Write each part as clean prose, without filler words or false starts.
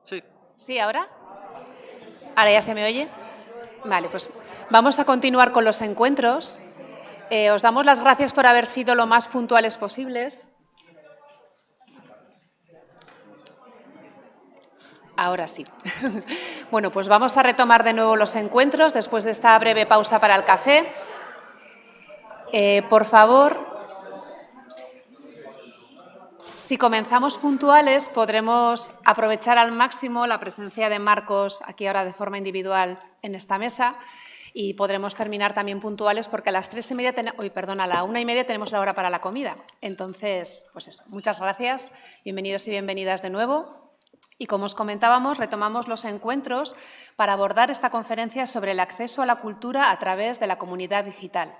Sí. ¿Sí, ahora? ¿Ahora ya se me oye? Vale, pues vamos a continuar con los encuentros. Os damos las gracias por haber sido lo más puntuales posibles. Ahora sí. Bueno, pues vamos a retomar de nuevo los encuentros después de esta breve pausa para el café. Por favor, si comenzamos puntuales, podremos aprovechar al máximo la presencia de Marcos aquí ahora de forma individual en esta mesa y podremos terminar también puntuales porque a las 3:30, a la 1:30 tenemos la hora para la comida. Entonces, pues eso, muchas gracias, bienvenidos y bienvenidas de nuevo. Y como os comentábamos, retomamos los encuentros para abordar esta conferencia sobre el acceso a la cultura a través de la comunidad digital.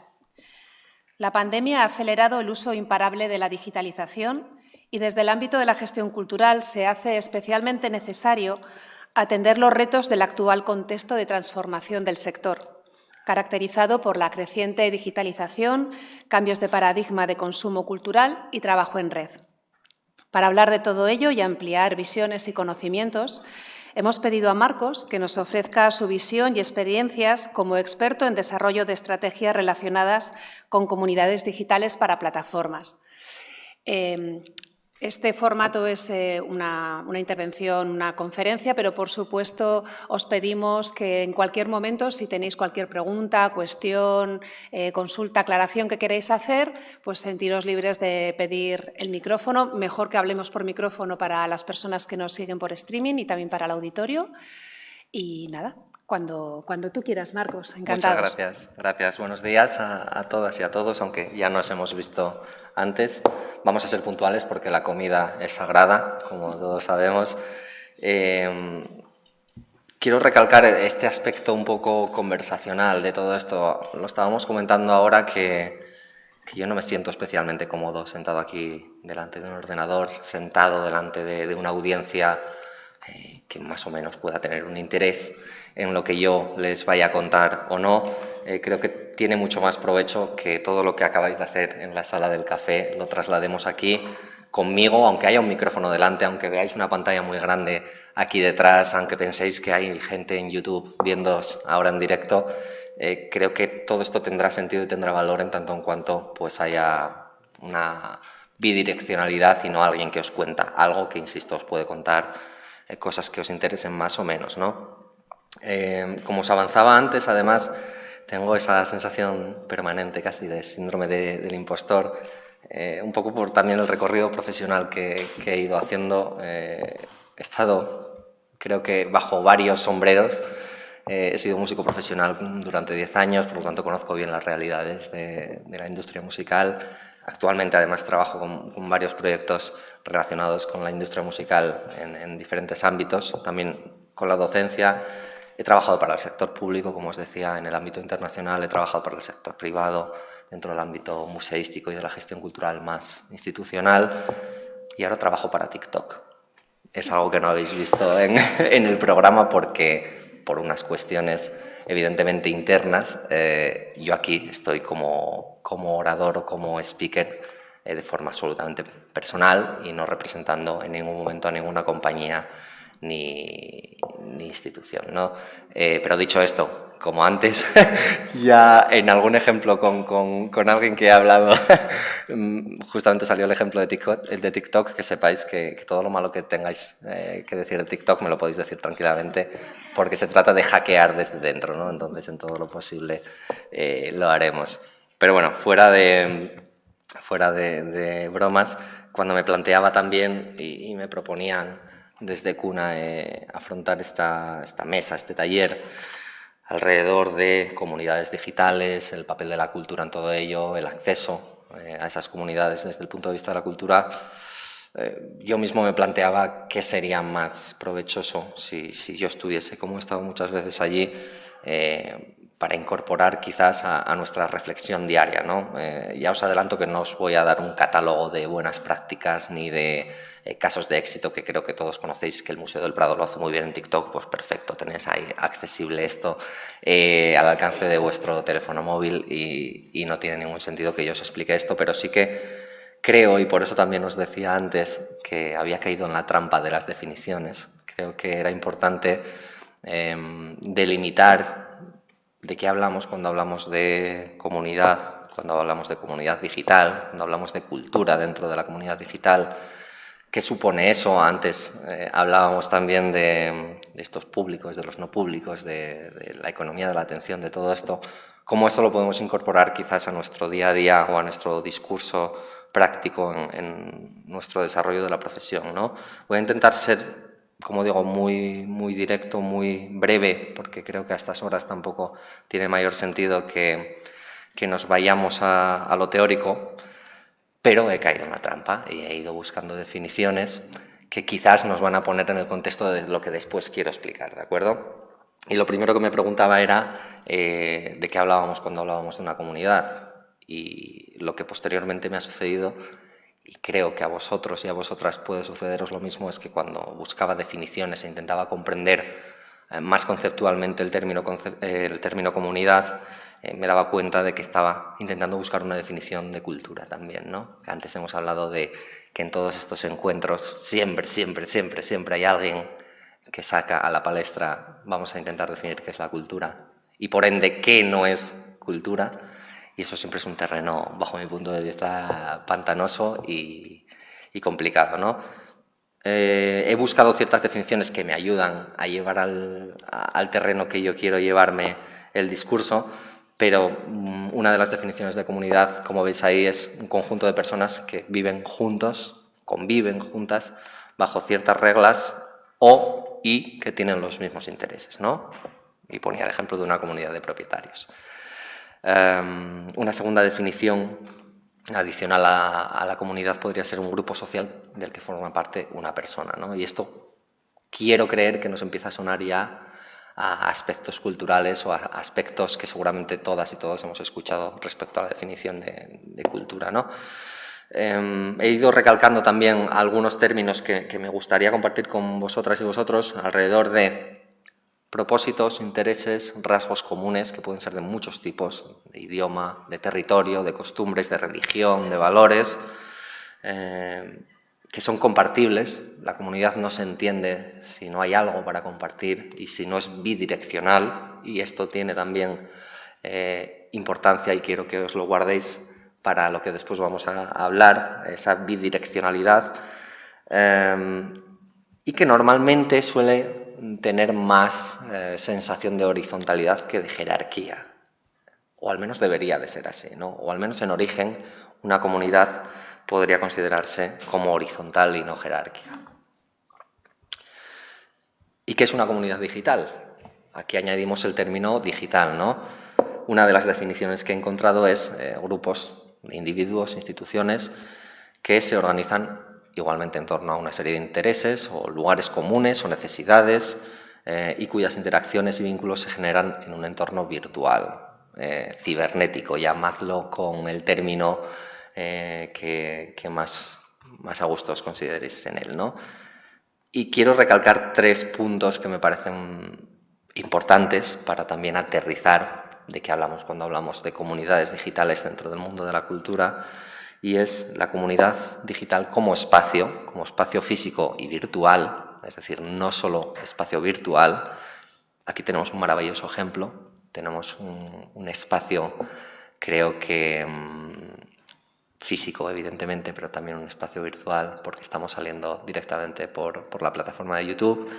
La pandemia ha acelerado el uso imparable de la digitalización y desde el ámbito de la gestión cultural se hace especialmente necesario atender los retos del actual contexto de transformación del sector, caracterizado por la creciente digitalización, cambios de paradigma de consumo cultural y trabajo en red. Para hablar de todo ello y ampliar visiones y conocimientos, hemos pedido a Marcos que nos ofrezca su visión y experiencias como experto en desarrollo de estrategias relacionadas con comunidades digitales para plataformas. Este formato es una intervención, una conferencia, pero por supuesto os pedimos que en cualquier momento, si tenéis cualquier pregunta, cuestión, consulta, aclaración que queréis hacer, pues sentiros libres de pedir el micrófono. Mejor que hablemos por micrófono para las personas que nos siguen por streaming y también para el auditorio. Y nada, cuando tú quieras, Marcos, encantados. Muchas gracias. Gracias. Buenos días a todas y a todos, aunque ya nos hemos visto antes. Vamos a ser puntuales porque la comida es sagrada, como todos sabemos. Quiero recalcar este aspecto un poco conversacional de todo esto. Lo estábamos comentando ahora que yo no me siento especialmente cómodo sentado aquí delante de un ordenador, sentado delante de una audiencia que más o menos pueda tener un interés en lo que yo les vaya a contar o no. Creo que tiene mucho más provecho que todo lo que acabáis de hacer en la sala del café lo traslademos aquí conmigo, aunque haya un micrófono delante, aunque veáis una pantalla muy grande aquí detrás, aunque penséis que hay gente en YouTube viéndoos ahora en directo. Creo que todo esto tendrá sentido y tendrá valor en tanto en cuanto pues haya una bidireccionalidad y no alguien que os cuenta algo que, insisto, os puede contar cosas que os interesen más o menos, ¿no? Como os avanzaba antes, además, tengo esa sensación permanente casi de síndrome del impostor, un poco por también el recorrido profesional que he ido haciendo. He estado, creo que, bajo varios sombreros. He sido músico profesional durante 10 años, por lo tanto conozco bien las realidades de la industria musical. Actualmente, además, trabajo con varios proyectos relacionados con la industria musical en diferentes ámbitos, también con la docencia. He trabajado para el sector público, como os decía, en el ámbito internacional, he trabajado para el sector privado, dentro del ámbito museístico y de la gestión cultural más institucional, y ahora trabajo para TikTok. Es algo que no habéis visto en el programa porque, por unas cuestiones evidentemente internas, yo aquí estoy como orador o como speaker de forma absolutamente personal y no representando en ningún momento a ninguna compañía ni institución, ¿no? Pero dicho esto, como antes, ya en algún ejemplo con alguien que he hablado, justamente salió el ejemplo de TikTok, que sepáis que todo lo malo que tengáis que decir de TikTok me lo podéis decir tranquilamente, porque se trata de hackear desde dentro, ¿no? Entonces, en todo lo posible lo haremos. Pero bueno, fuera de bromas, cuando me planteaba también y me proponían desde cuna afrontar esta mesa, este taller, alrededor de comunidades digitales, el papel de la cultura en todo ello, el acceso a esas comunidades desde el punto de vista de la cultura, yo mismo me planteaba qué sería más provechoso si yo estuviese, como he estado muchas veces allí, para incorporar quizás a nuestra reflexión diaria, ¿no? Ya os adelanto que no os voy a dar un catálogo de buenas prácticas ni de casos de éxito, que creo que todos conocéis, que el Museo del Prado lo hace muy bien en TikTok. Pues perfecto, tenéis ahí accesible esto al alcance de vuestro teléfono móvil y no tiene ningún sentido que yo os explique esto, pero sí que creo, y por eso también os decía antes que había caído en la trampa de las definiciones, creo que era importante delimitar de qué hablamos cuando hablamos de comunidad, cuando hablamos de comunidad digital, cuando hablamos de cultura dentro de la comunidad digital. ¿Qué supone eso? Antes hablábamos también de estos públicos, de los no públicos, de la economía de la atención, de todo esto. ¿Cómo eso lo podemos incorporar quizás a nuestro día a día o a nuestro discurso práctico en nuestro desarrollo de la profesión, ¿no? Voy a intentar ser, como digo, muy directo, muy breve, porque creo que a estas horas tampoco tiene mayor sentido que nos vayamos a lo teórico, pero he caído en la trampa y he ido buscando definiciones que quizás nos van a poner en el contexto de lo que después quiero explicar, ¿de acuerdo? Y lo primero que me preguntaba era de qué hablábamos cuando hablábamos de una comunidad, y lo que posteriormente me ha sucedido, y creo que a vosotros y a vosotras puede sucederos lo mismo, es que cuando buscaba definiciones e intentaba comprender más conceptualmente el término comunidad, me daba cuenta de que estaba intentando buscar una definición de cultura también, ¿no? Que antes hemos hablado de que en todos estos encuentros siempre hay alguien que saca a la palestra, vamos a intentar definir qué es la cultura y por ende qué no es cultura, y eso siempre es un terreno, bajo mi punto de vista, pantanoso y y complicado, ¿no? He buscado ciertas definiciones que me ayudan a llevar al terreno que yo quiero llevarme el discurso, pero una de las definiciones de comunidad, como veis ahí, es un conjunto de personas que viven juntos, conviven juntas, bajo ciertas reglas y que tienen los mismos intereses, ¿no? Y ponía el ejemplo de una comunidad de propietarios. Una segunda definición adicional a la comunidad podría ser un grupo social del que forma parte una persona, ¿no? Y esto quiero creer que nos empieza a sonar ya a aspectos culturales o a aspectos que seguramente todas y todos hemos escuchado respecto a la definición de cultura, ¿no? He ido recalcando también algunos términos que me gustaría compartir con vosotras y vosotros alrededor de propósitos, intereses, rasgos comunes que pueden ser de muchos tipos, de idioma, de territorio, de costumbres, de religión, de valores, que son compartibles. La comunidad no se entiende si no hay algo para compartir y si no es bidireccional, y esto tiene también importancia y quiero que os lo guardéis para lo que después vamos a hablar, esa bidireccionalidad, y que normalmente suele tener más sensación de horizontalidad que de jerarquía, o al menos debería de ser así, ¿no? O al menos en origen una comunidad podría considerarse como horizontal y no jerárquica. ¿Y qué es una comunidad digital? Aquí añadimos el término digital, ¿no? Una de las definiciones que he encontrado es grupos de individuos, instituciones que se organizan igualmente en torno a una serie de intereses o lugares comunes o necesidades y cuyas interacciones y vínculos se generan en un entorno virtual, cibernético, llamadlo con el término que más a gusto os consideréis en él, ¿no? Y quiero recalcar 3 puntos que me parecen importantes para también aterrizar de qué hablamos cuando hablamos de comunidades digitales dentro del mundo de la cultura, y es la comunidad digital como espacio físico y virtual, es decir, no solo espacio virtual. Aquí tenemos un maravilloso ejemplo, tenemos un espacio, creo que físico, evidentemente, pero también un espacio virtual, porque estamos saliendo directamente por la plataforma de YouTube.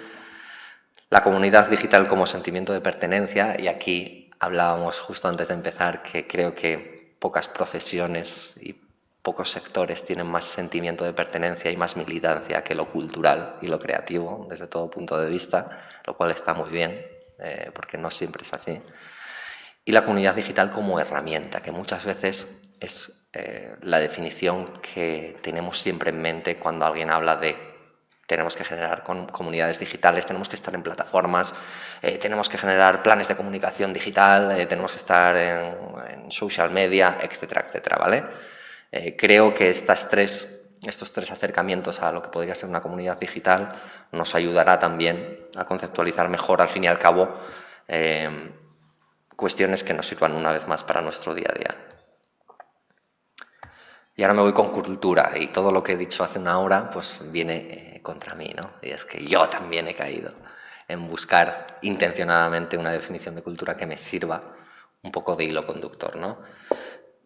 La comunidad digital como sentimiento de pertenencia, y aquí hablábamos justo antes de empezar que creo que pocas profesiones y pocos sectores tienen más sentimiento de pertenencia y más militancia que lo cultural y lo creativo desde todo punto de vista, lo cual está muy bien, porque no siempre es así. Y la comunidad digital como herramienta, que muchas veces es la definición que tenemos siempre en mente cuando alguien habla de tenemos que generar comunidades digitales, tenemos que estar en plataformas, tenemos que generar planes de comunicación digital, tenemos que estar en social media, etcétera, etcétera, ¿vale? Creo que estos 3 acercamientos a lo que podría ser una comunidad digital nos ayudará también a conceptualizar mejor, al fin y al cabo, cuestiones que nos sirvan una vez más para nuestro día a día. Y ahora me voy con cultura, y todo lo que he dicho hace una hora pues viene contra mí, ¿no? Y es que yo también he caído en buscar intencionadamente una definición de cultura que me sirva un poco de hilo conductor, ¿no?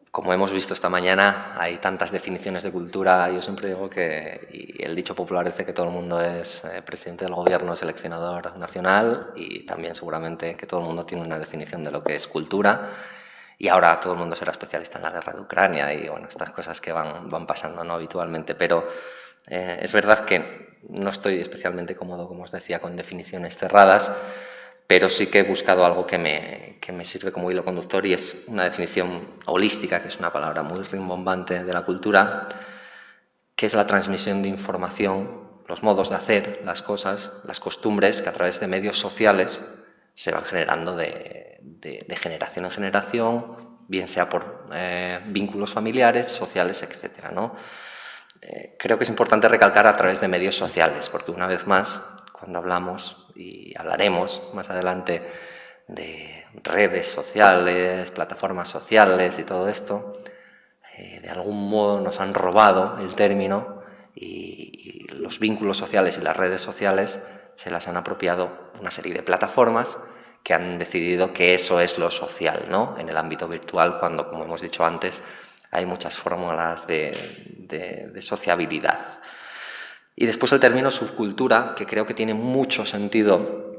Como hemos visto esta mañana, hay tantas definiciones de cultura. Yo siempre digo que, y el dicho popular dice que todo el mundo es presidente del gobierno, seleccionador nacional, y también seguramente que todo el mundo tiene una definición de lo que es cultura. Y ahora todo el mundo será especialista en la guerra de Ucrania y bueno, estas cosas que van pasando, ¿no?, habitualmente. Pero es verdad que no estoy especialmente cómodo, como os decía, con definiciones cerradas, pero sí que he buscado algo que me sirve como hilo conductor, y es una definición holística, que es una palabra muy rimbombante de la cultura, que es la transmisión de información, los modos de hacer las cosas, las costumbres que a través de medios sociales se van generando de generación en generación, bien sea por vínculos familiares, sociales, etcétera, ¿no? Creo que es importante recalcar a través de medios sociales, porque una vez más, cuando hablamos y hablaremos más adelante de redes sociales, plataformas sociales y todo esto, de algún modo nos han robado el término y los vínculos sociales y las redes sociales se las han apropiado una serie de plataformas que han decidido que eso es lo social, ¿no?, en el ámbito virtual, cuando, como hemos dicho antes, hay muchas fórmulas de sociabilidad. Y después el término subcultura, que creo que tiene mucho sentido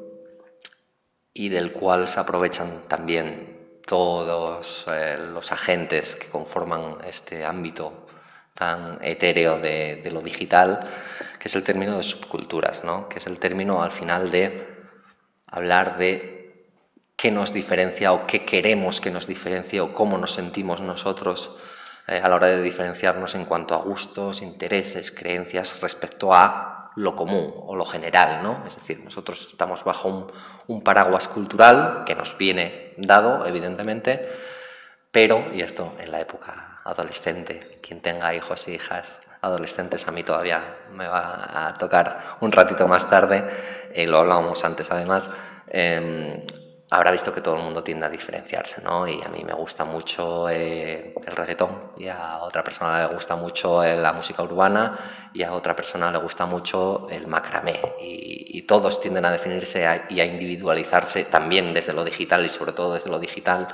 y del cual se aprovechan también todos los agentes que conforman este ámbito tan etéreo de lo digital, que es el término de subculturas, ¿no? Que es el término al final de hablar de qué nos diferencia o qué queremos que nos diferencie o cómo nos sentimos nosotros a la hora de diferenciarnos en cuanto a gustos, intereses, creencias respecto a lo común o lo general, ¿no? Es decir, nosotros estamos bajo un paraguas cultural que nos viene dado, evidentemente, pero, y esto en la época adolescente, quien tenga hijos e hijas adolescentes, a mí todavía me va a tocar un ratito más tarde, lo hablábamos antes además, habrá visto que todo el mundo tiende a diferenciarse, ¿no? Y a mí me gusta mucho el reggaetón, y a otra persona le gusta mucho la música urbana, y a otra persona le gusta mucho el macramé. Y todos tienden a definirse y a individualizarse también desde lo digital y sobre todo desde lo digital,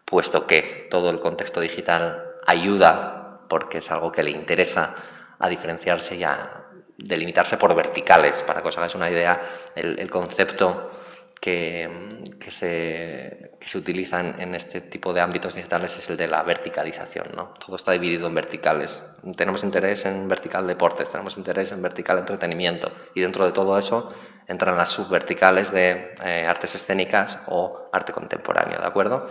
puesto que todo el contexto digital ayuda, porque es algo que le interesa, a diferenciarse y a delimitarse por verticales. Para que os hagáis una idea, el concepto que se utiliza en este tipo de ámbitos digitales es el de la verticalización, ¿no? Todo está dividido en verticales. Tenemos interés en vertical deportes, tenemos interés en vertical entretenimiento, y dentro de todo eso entran las subverticales de artes escénicas o arte contemporáneo, ¿de acuerdo?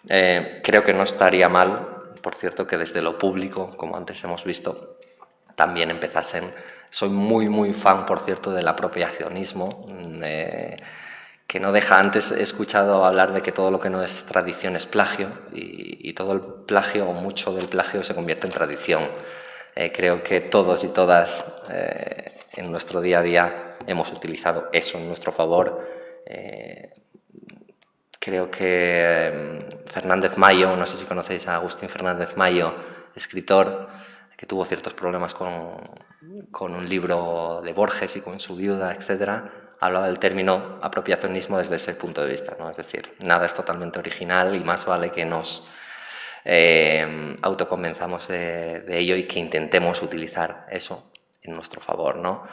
Creo que no estaría mal, por cierto, que desde lo público, como antes hemos visto, también empezasen. Soy muy fan, por cierto, del apropiacionismo, que no deja. Antes he escuchado hablar de que todo lo que no es tradición es plagio, y todo el plagio o mucho del plagio se convierte en tradición. Creo que todos y todas en nuestro día a día hemos utilizado eso en nuestro favor. Creo que Fernández Mayo, no sé si conocéis a Agustín Fernández Mayo, escritor que tuvo ciertos problemas con un libro de Borges y con su viuda, etcétera, hablaba del término apropiacionismo desde ese punto de vista, ¿no? Es decir, nada es totalmente original y más vale que nos autoconvenzamos de ello y que intentemos utilizar eso en nuestro favor, ¿no?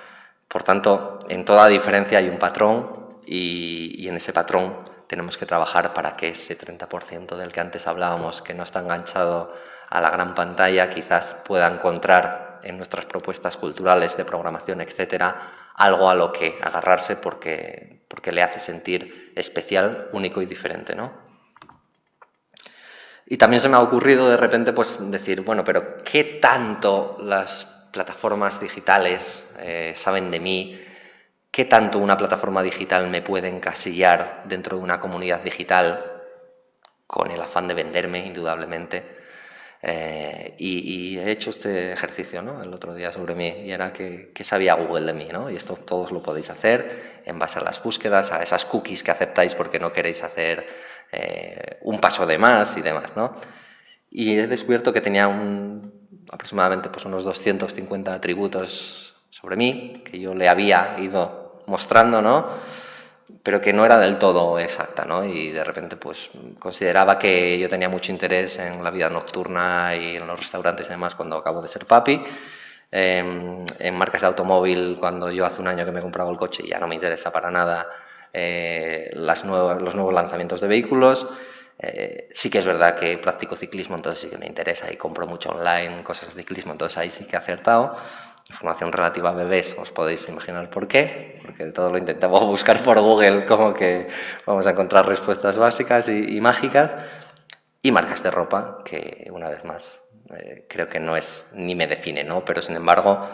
Por tanto, en toda diferencia hay un patrón, y en ese patrón tenemos que trabajar para que ese 30% del que antes hablábamos, que no está enganchado a la gran pantalla, quizás pueda encontrar en nuestras propuestas culturales de programación, etcétera, algo a lo que agarrarse porque le hace sentir especial, único y diferente, ¿no? Y también se me ha ocurrido de repente pues decir, bueno, pero ¿qué tanto las plataformas digitales saben de mí? ¿Qué tanto una plataforma digital me puede encasillar dentro de una comunidad digital con el afán de venderme, indudablemente? Y he hecho este ejercicio, ¿no?, el otro día sobre mí, y era ¿qué sabía Google de mí?, ¿no? Y esto todos lo podéis hacer en base a las búsquedas, a esas cookies que aceptáis porque no queréis hacer un paso de más y demás, ¿no? Y he descubierto que tenía aproximadamente pues unos 250 atributos sobre mí que yo le había ido mostrando, ¿no?, pero que no era del todo exacta, ¿no? Y de repente pues consideraba que yo tenía mucho interés en la vida nocturna y en los restaurantes y demás cuando acabo de ser papi, en marcas de automóvil cuando yo hace un año que me he comprado el coche y ya no me interesa para nada los nuevos lanzamientos de vehículos. Sí que es verdad que practico ciclismo, entonces sí que me interesa y compro mucho online cosas de ciclismo, entonces ahí sí que he acertado. Información relativa a bebés, os podéis imaginar por qué, porque todo lo intentamos buscar por Google, como que vamos a encontrar respuestas básicas y mágicas. Y marcas de ropa, que una vez más creo que no es ni me define, ¿no? Pero sin embargo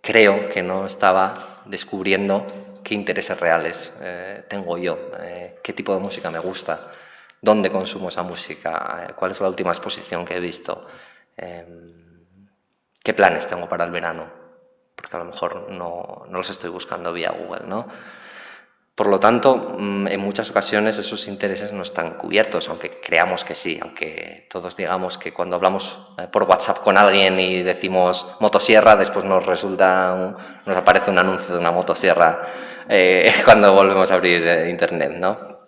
creo que no estaba descubriendo qué intereses reales tengo yo, qué tipo de música me gusta, dónde consumo esa música, cuál es la última exposición que he visto, qué planes tengo para el verano, porque a lo mejor no los estoy buscando vía Google, ¿no? Por lo tanto, en muchas ocasiones esos intereses no están cubiertos, aunque creamos que sí, aunque todos digamos que cuando hablamos por WhatsApp con alguien y decimos motosierra, después nos aparece un anuncio de una motosierra cuando volvemos a abrir Internet, ¿no?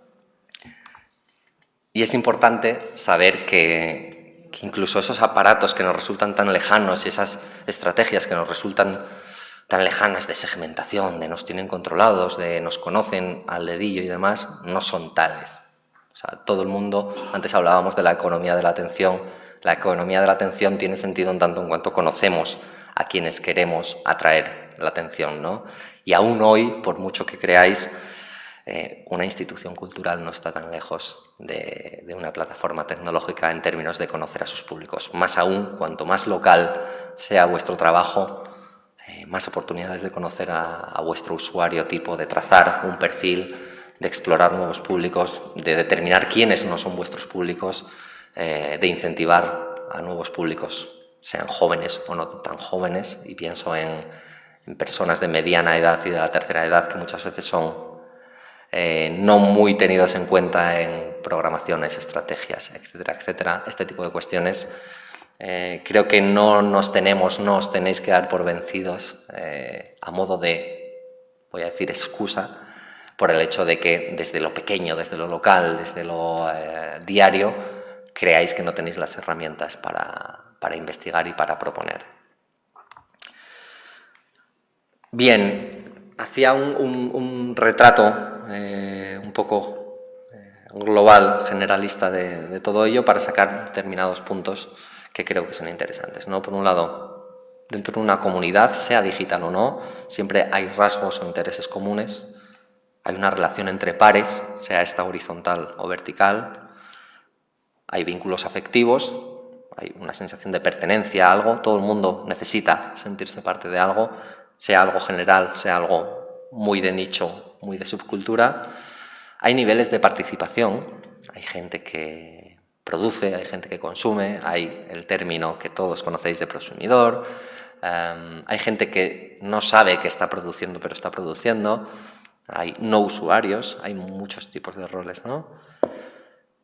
Y es importante saber que que incluso esos aparatos que nos resultan tan lejanos y esas estrategias que nos resultan tan lejanas de segmentación, de nos tienen controlados, de nos conocen al dedillo y demás, no son tales. O sea, todo el mundo, antes hablábamos de la economía de la atención. La economía de la atención tiene sentido en tanto en cuanto conocemos a quienes queremos atraer la atención, ¿no? Y aún hoy, por mucho que creáis, una institución cultural no está tan lejos de una plataforma tecnológica en términos de conocer a sus públicos. Más aún, cuanto más local sea vuestro trabajo, más oportunidades de conocer a vuestro usuario tipo, de trazar un perfil, de explorar nuevos públicos, de determinar quiénes no son vuestros públicos, de incentivar a nuevos públicos, sean jóvenes o no tan jóvenes, y pienso en personas de mediana edad y de la tercera edad que muchas veces son no muy tenidos en cuenta en programaciones, estrategias, etcétera, etcétera. Este tipo de cuestiones creo que no os tenéis que dar por vencidos a modo de, voy a decir, excusa por el hecho de que desde lo pequeño, desde lo local, desde lo diario, creáis que no tenéis las herramientas para investigar y para proponer. Bien, hacía un retrato un poco global, generalista de todo ello para sacar determinados puntos que creo que son interesantes, ¿no? Por un lado, dentro de una comunidad, sea digital o no, siempre hay rasgos o intereses comunes, hay una relación entre pares, sea esta horizontal o vertical, hay vínculos afectivos, hay una sensación de pertenencia a algo, todo el mundo necesita sentirse parte de algo, sea algo general, sea algo muy de nicho, muy de subcultura. Hay niveles de participación, hay gente que produce, hay gente que consume, hay el término que todos conocéis de prosumidor, hay gente que no sabe que está produciendo, pero está produciendo, hay no usuarios, hay muchos tipos de roles, ¿no?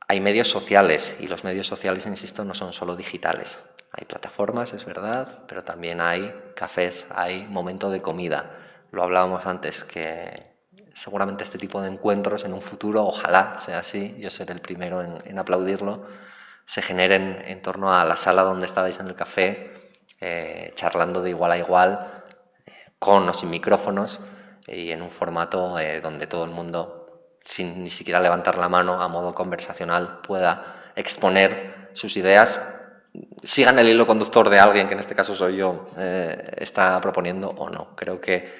Hay medios sociales, y los medios sociales, insisto, no son solo digitales. Hay plataformas, es verdad, pero también hay cafés, hay momento de comida. Lo hablábamos antes, que seguramente este tipo de encuentros en un futuro, ojalá sea así, yo seré el primero en aplaudirlo, se generen en torno a la sala donde estabais en el café, charlando de igual a igual, con o sin micrófonos, y en un formato donde todo el mundo, sin ni siquiera levantar la mano, a modo conversacional, pueda exponer sus ideas, sigan el hilo conductor de alguien, que en este caso soy yo, está proponiendo o no. Creo que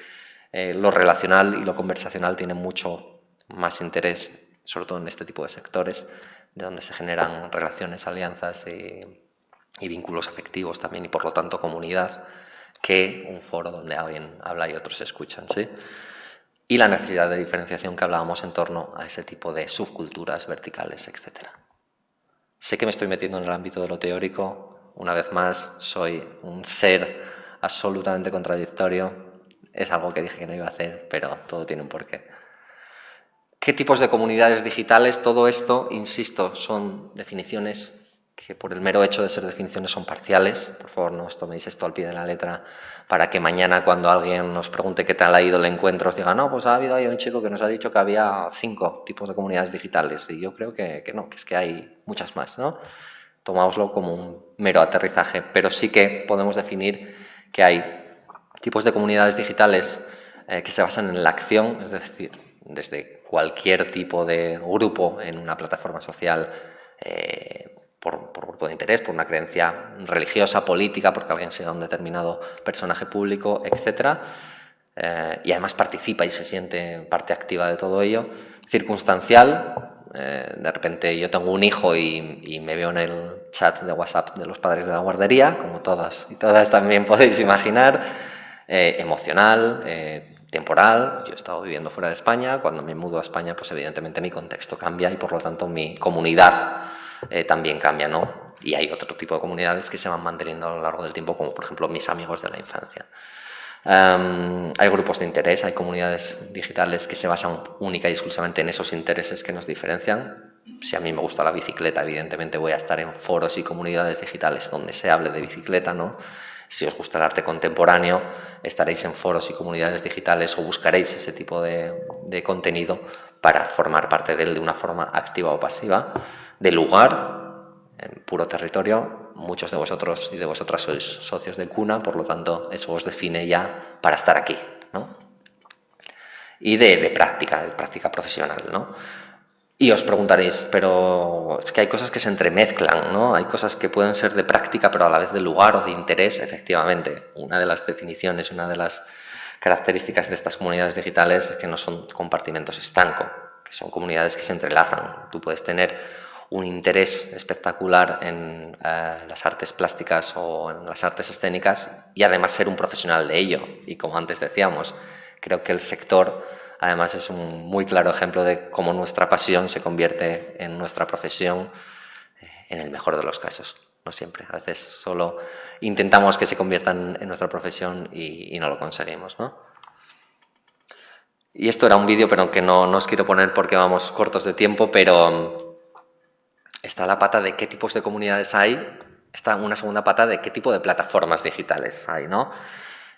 lo relacional y lo conversacional tienen mucho más interés, sobre todo en este tipo de sectores, de donde se generan relaciones, alianzas y vínculos afectivos también, y por lo tanto comunidad, que un foro donde alguien habla y otros escuchan, ¿sí? Y la necesidad de diferenciación que hablábamos en torno a ese tipo de subculturas verticales, etc. Sé que me estoy metiendo en el ámbito de lo teórico. Una vez más, soy un ser absolutamente contradictorio. Es algo que dije que no iba a hacer, pero todo tiene un porqué. ¿Qué tipos de comunidades digitales? Todo esto, insisto, son definiciones que por el mero hecho de ser definiciones son parciales. Por favor, no os toméis esto al pie de la letra para que mañana, cuando alguien nos pregunte qué tal ha ido el encuentro, os diga, no, pues ha habido ahí un chico que nos ha dicho que había 5 tipos de comunidades digitales, y yo creo que no, que es que hay muchas más, ¿no? Tomáoslo como un mero aterrizaje, pero sí que podemos definir que hay tipos de comunidades digitales que se basan en la acción, es decir, desde cualquier tipo de grupo en una plataforma social, por grupo de interés, por una creencia religiosa, política, porque alguien sigue a un determinado personaje público, etc. Y además participa y se siente parte activa de todo ello. Circunstancial, de repente yo tengo un hijo y me veo en el chat de WhatsApp de los padres de la guardería, como todas y todas también podéis imaginar. Emocional, temporal. Yo he estado viviendo fuera de España. Cuando me mudo a España, pues evidentemente mi contexto cambia y por lo tanto mi comunidad también cambia, ¿no? Y hay otro tipo de comunidades que se van manteniendo a lo largo del tiempo, como por ejemplo mis amigos de la infancia. Hay grupos de interés, hay comunidades digitales que se basan única y exclusivamente en esos intereses que nos diferencian. Si a mí me gusta la bicicleta, evidentemente voy a estar en foros y comunidades digitales donde se hable de bicicleta, ¿no? Si os gusta el arte contemporáneo, estaréis en foros y comunidades digitales o buscaréis ese tipo de contenido para formar parte de él de una forma activa o pasiva. De lugar, en puro territorio. Muchos de vosotros y de vosotras sois socios de Cuna, por lo tanto, eso os define ya para estar aquí, ¿no? Y de práctica profesional, ¿no? Y os preguntaréis, pero es que hay cosas que se entremezclan, ¿no? Hay cosas que pueden ser de práctica, pero a la vez de lugar o de interés. Efectivamente, una de las definiciones, una de las características de estas comunidades digitales es que no son compartimentos estancos, que son comunidades que se entrelazan. Tú puedes tener un interés espectacular en las artes plásticas o en las artes escénicas y además ser un profesional de ello. Y como antes decíamos, creo que el sector además es un muy claro ejemplo de cómo nuestra pasión se convierte en nuestra profesión en el mejor de los casos. No siempre, a veces solo intentamos que se conviertan en nuestra profesión y no lo conseguimos, ¿no? Y esto era un vídeo, pero que no os quiero poner porque vamos cortos de tiempo, pero está la pata de qué tipos de comunidades hay, está una segunda pata de qué tipo de plataformas digitales hay, ¿no?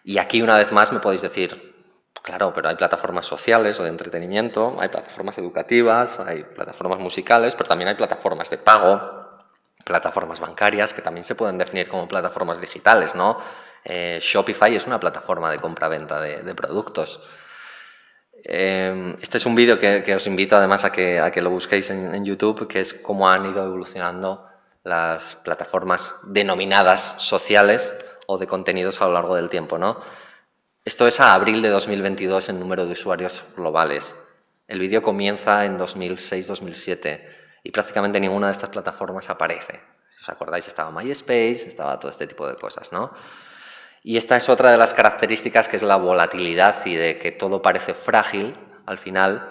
Y aquí una vez más me podéis decir, claro, pero hay plataformas sociales o de entretenimiento, hay plataformas educativas, hay plataformas musicales, pero también hay plataformas de pago, plataformas bancarias que también se pueden definir como plataformas digitales, ¿no? Shopify es una plataforma de compra-venta de productos. Este es un vídeo que os invito además a que lo busquéis en YouTube, que es cómo han ido evolucionando las plataformas denominadas sociales o de contenidos a lo largo del tiempo, ¿no? Esto es a abril de 2022 en número de usuarios globales. El vídeo comienza en 2006-2007 y prácticamente ninguna de estas plataformas aparece. Si os acordáis, estaba MySpace, estaba todo este tipo de cosas, ¿no? Y esta es otra de las características, que es la volatilidad y de que todo parece frágil al final,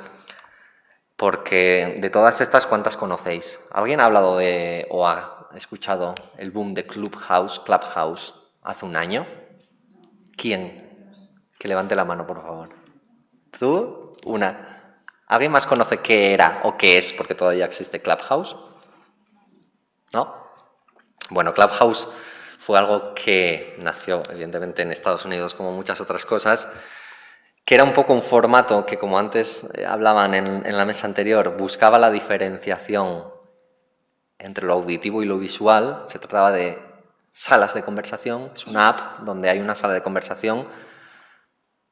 porque de todas estas, ¿cuántas conocéis? ¿Alguien ha hablado de o ha escuchado el boom de Clubhouse hace un año? ¿Quién? Que levante la mano, por favor. ¿Tú? Una. ¿Alguien más conoce qué era o qué es? Porque todavía existe Clubhouse. ¿No? Bueno, Clubhouse fue algo que nació, evidentemente, en Estados Unidos, como muchas otras cosas, que era un poco un formato que, como antes hablaban en la mesa anterior, buscaba la diferenciación entre lo auditivo y lo visual. Se trataba de salas de conversación. Es una app donde hay una sala de conversación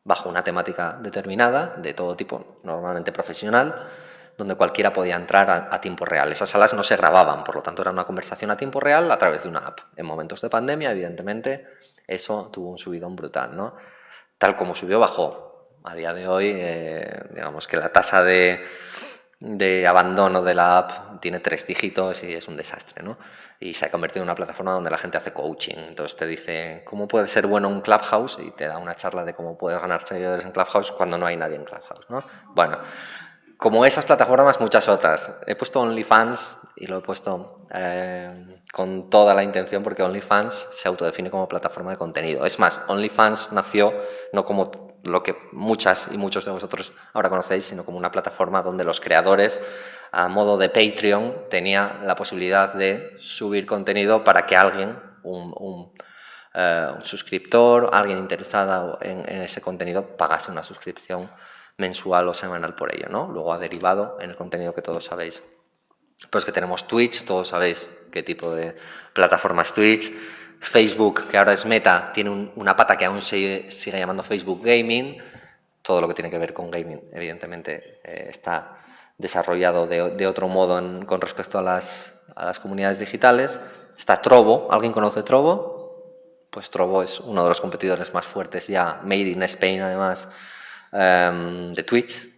bajo una temática determinada, de todo tipo, normalmente profesional, donde cualquiera podía entrar a tiempo real. Esas salas no se grababan, por lo tanto era una conversación a tiempo real a través de una app. En momentos de pandemia, evidentemente, eso tuvo un subidón brutal, ¿no? Tal como subió, bajó. A día de hoy, digamos que la tasa de abandono de la app tiene 3 dígitos y es un desastre, ¿no? Y se ha convertido en una plataforma donde la gente hace coaching. Entonces te dice, ¿cómo puede ser bueno un Clubhouse? Y te da una charla de cómo puedes ganar seguidores en Clubhouse cuando no hay nadie en Clubhouse, ¿no? Bueno, como esas plataformas, muchas otras. He puesto OnlyFans y lo he puesto con toda la intención porque OnlyFans se autodefine como plataforma de contenido. Es más, OnlyFans nació no como lo que muchas y muchos de vosotros ahora conocéis, sino como una plataforma donde los creadores, a modo de Patreon, tenía la posibilidad de subir contenido para que alguien, un suscriptor, alguien interesado en ese contenido, pagase una suscripción mensual o semanal por ello, ¿no? Luego ha derivado en el contenido que todos sabéis. Pues que tenemos Twitch, todos sabéis qué tipo de plataforma es Twitch. Facebook, que ahora es Meta, tiene una pata que aún se sigue llamando Facebook Gaming. Todo lo que tiene que ver con gaming, evidentemente, está desarrollado de otro modo con respecto a las comunidades digitales. Está Trovo. ¿Alguien conoce Trovo? Pues Trovo es uno de los competidores más fuertes ya, made in Spain además, de Twitch.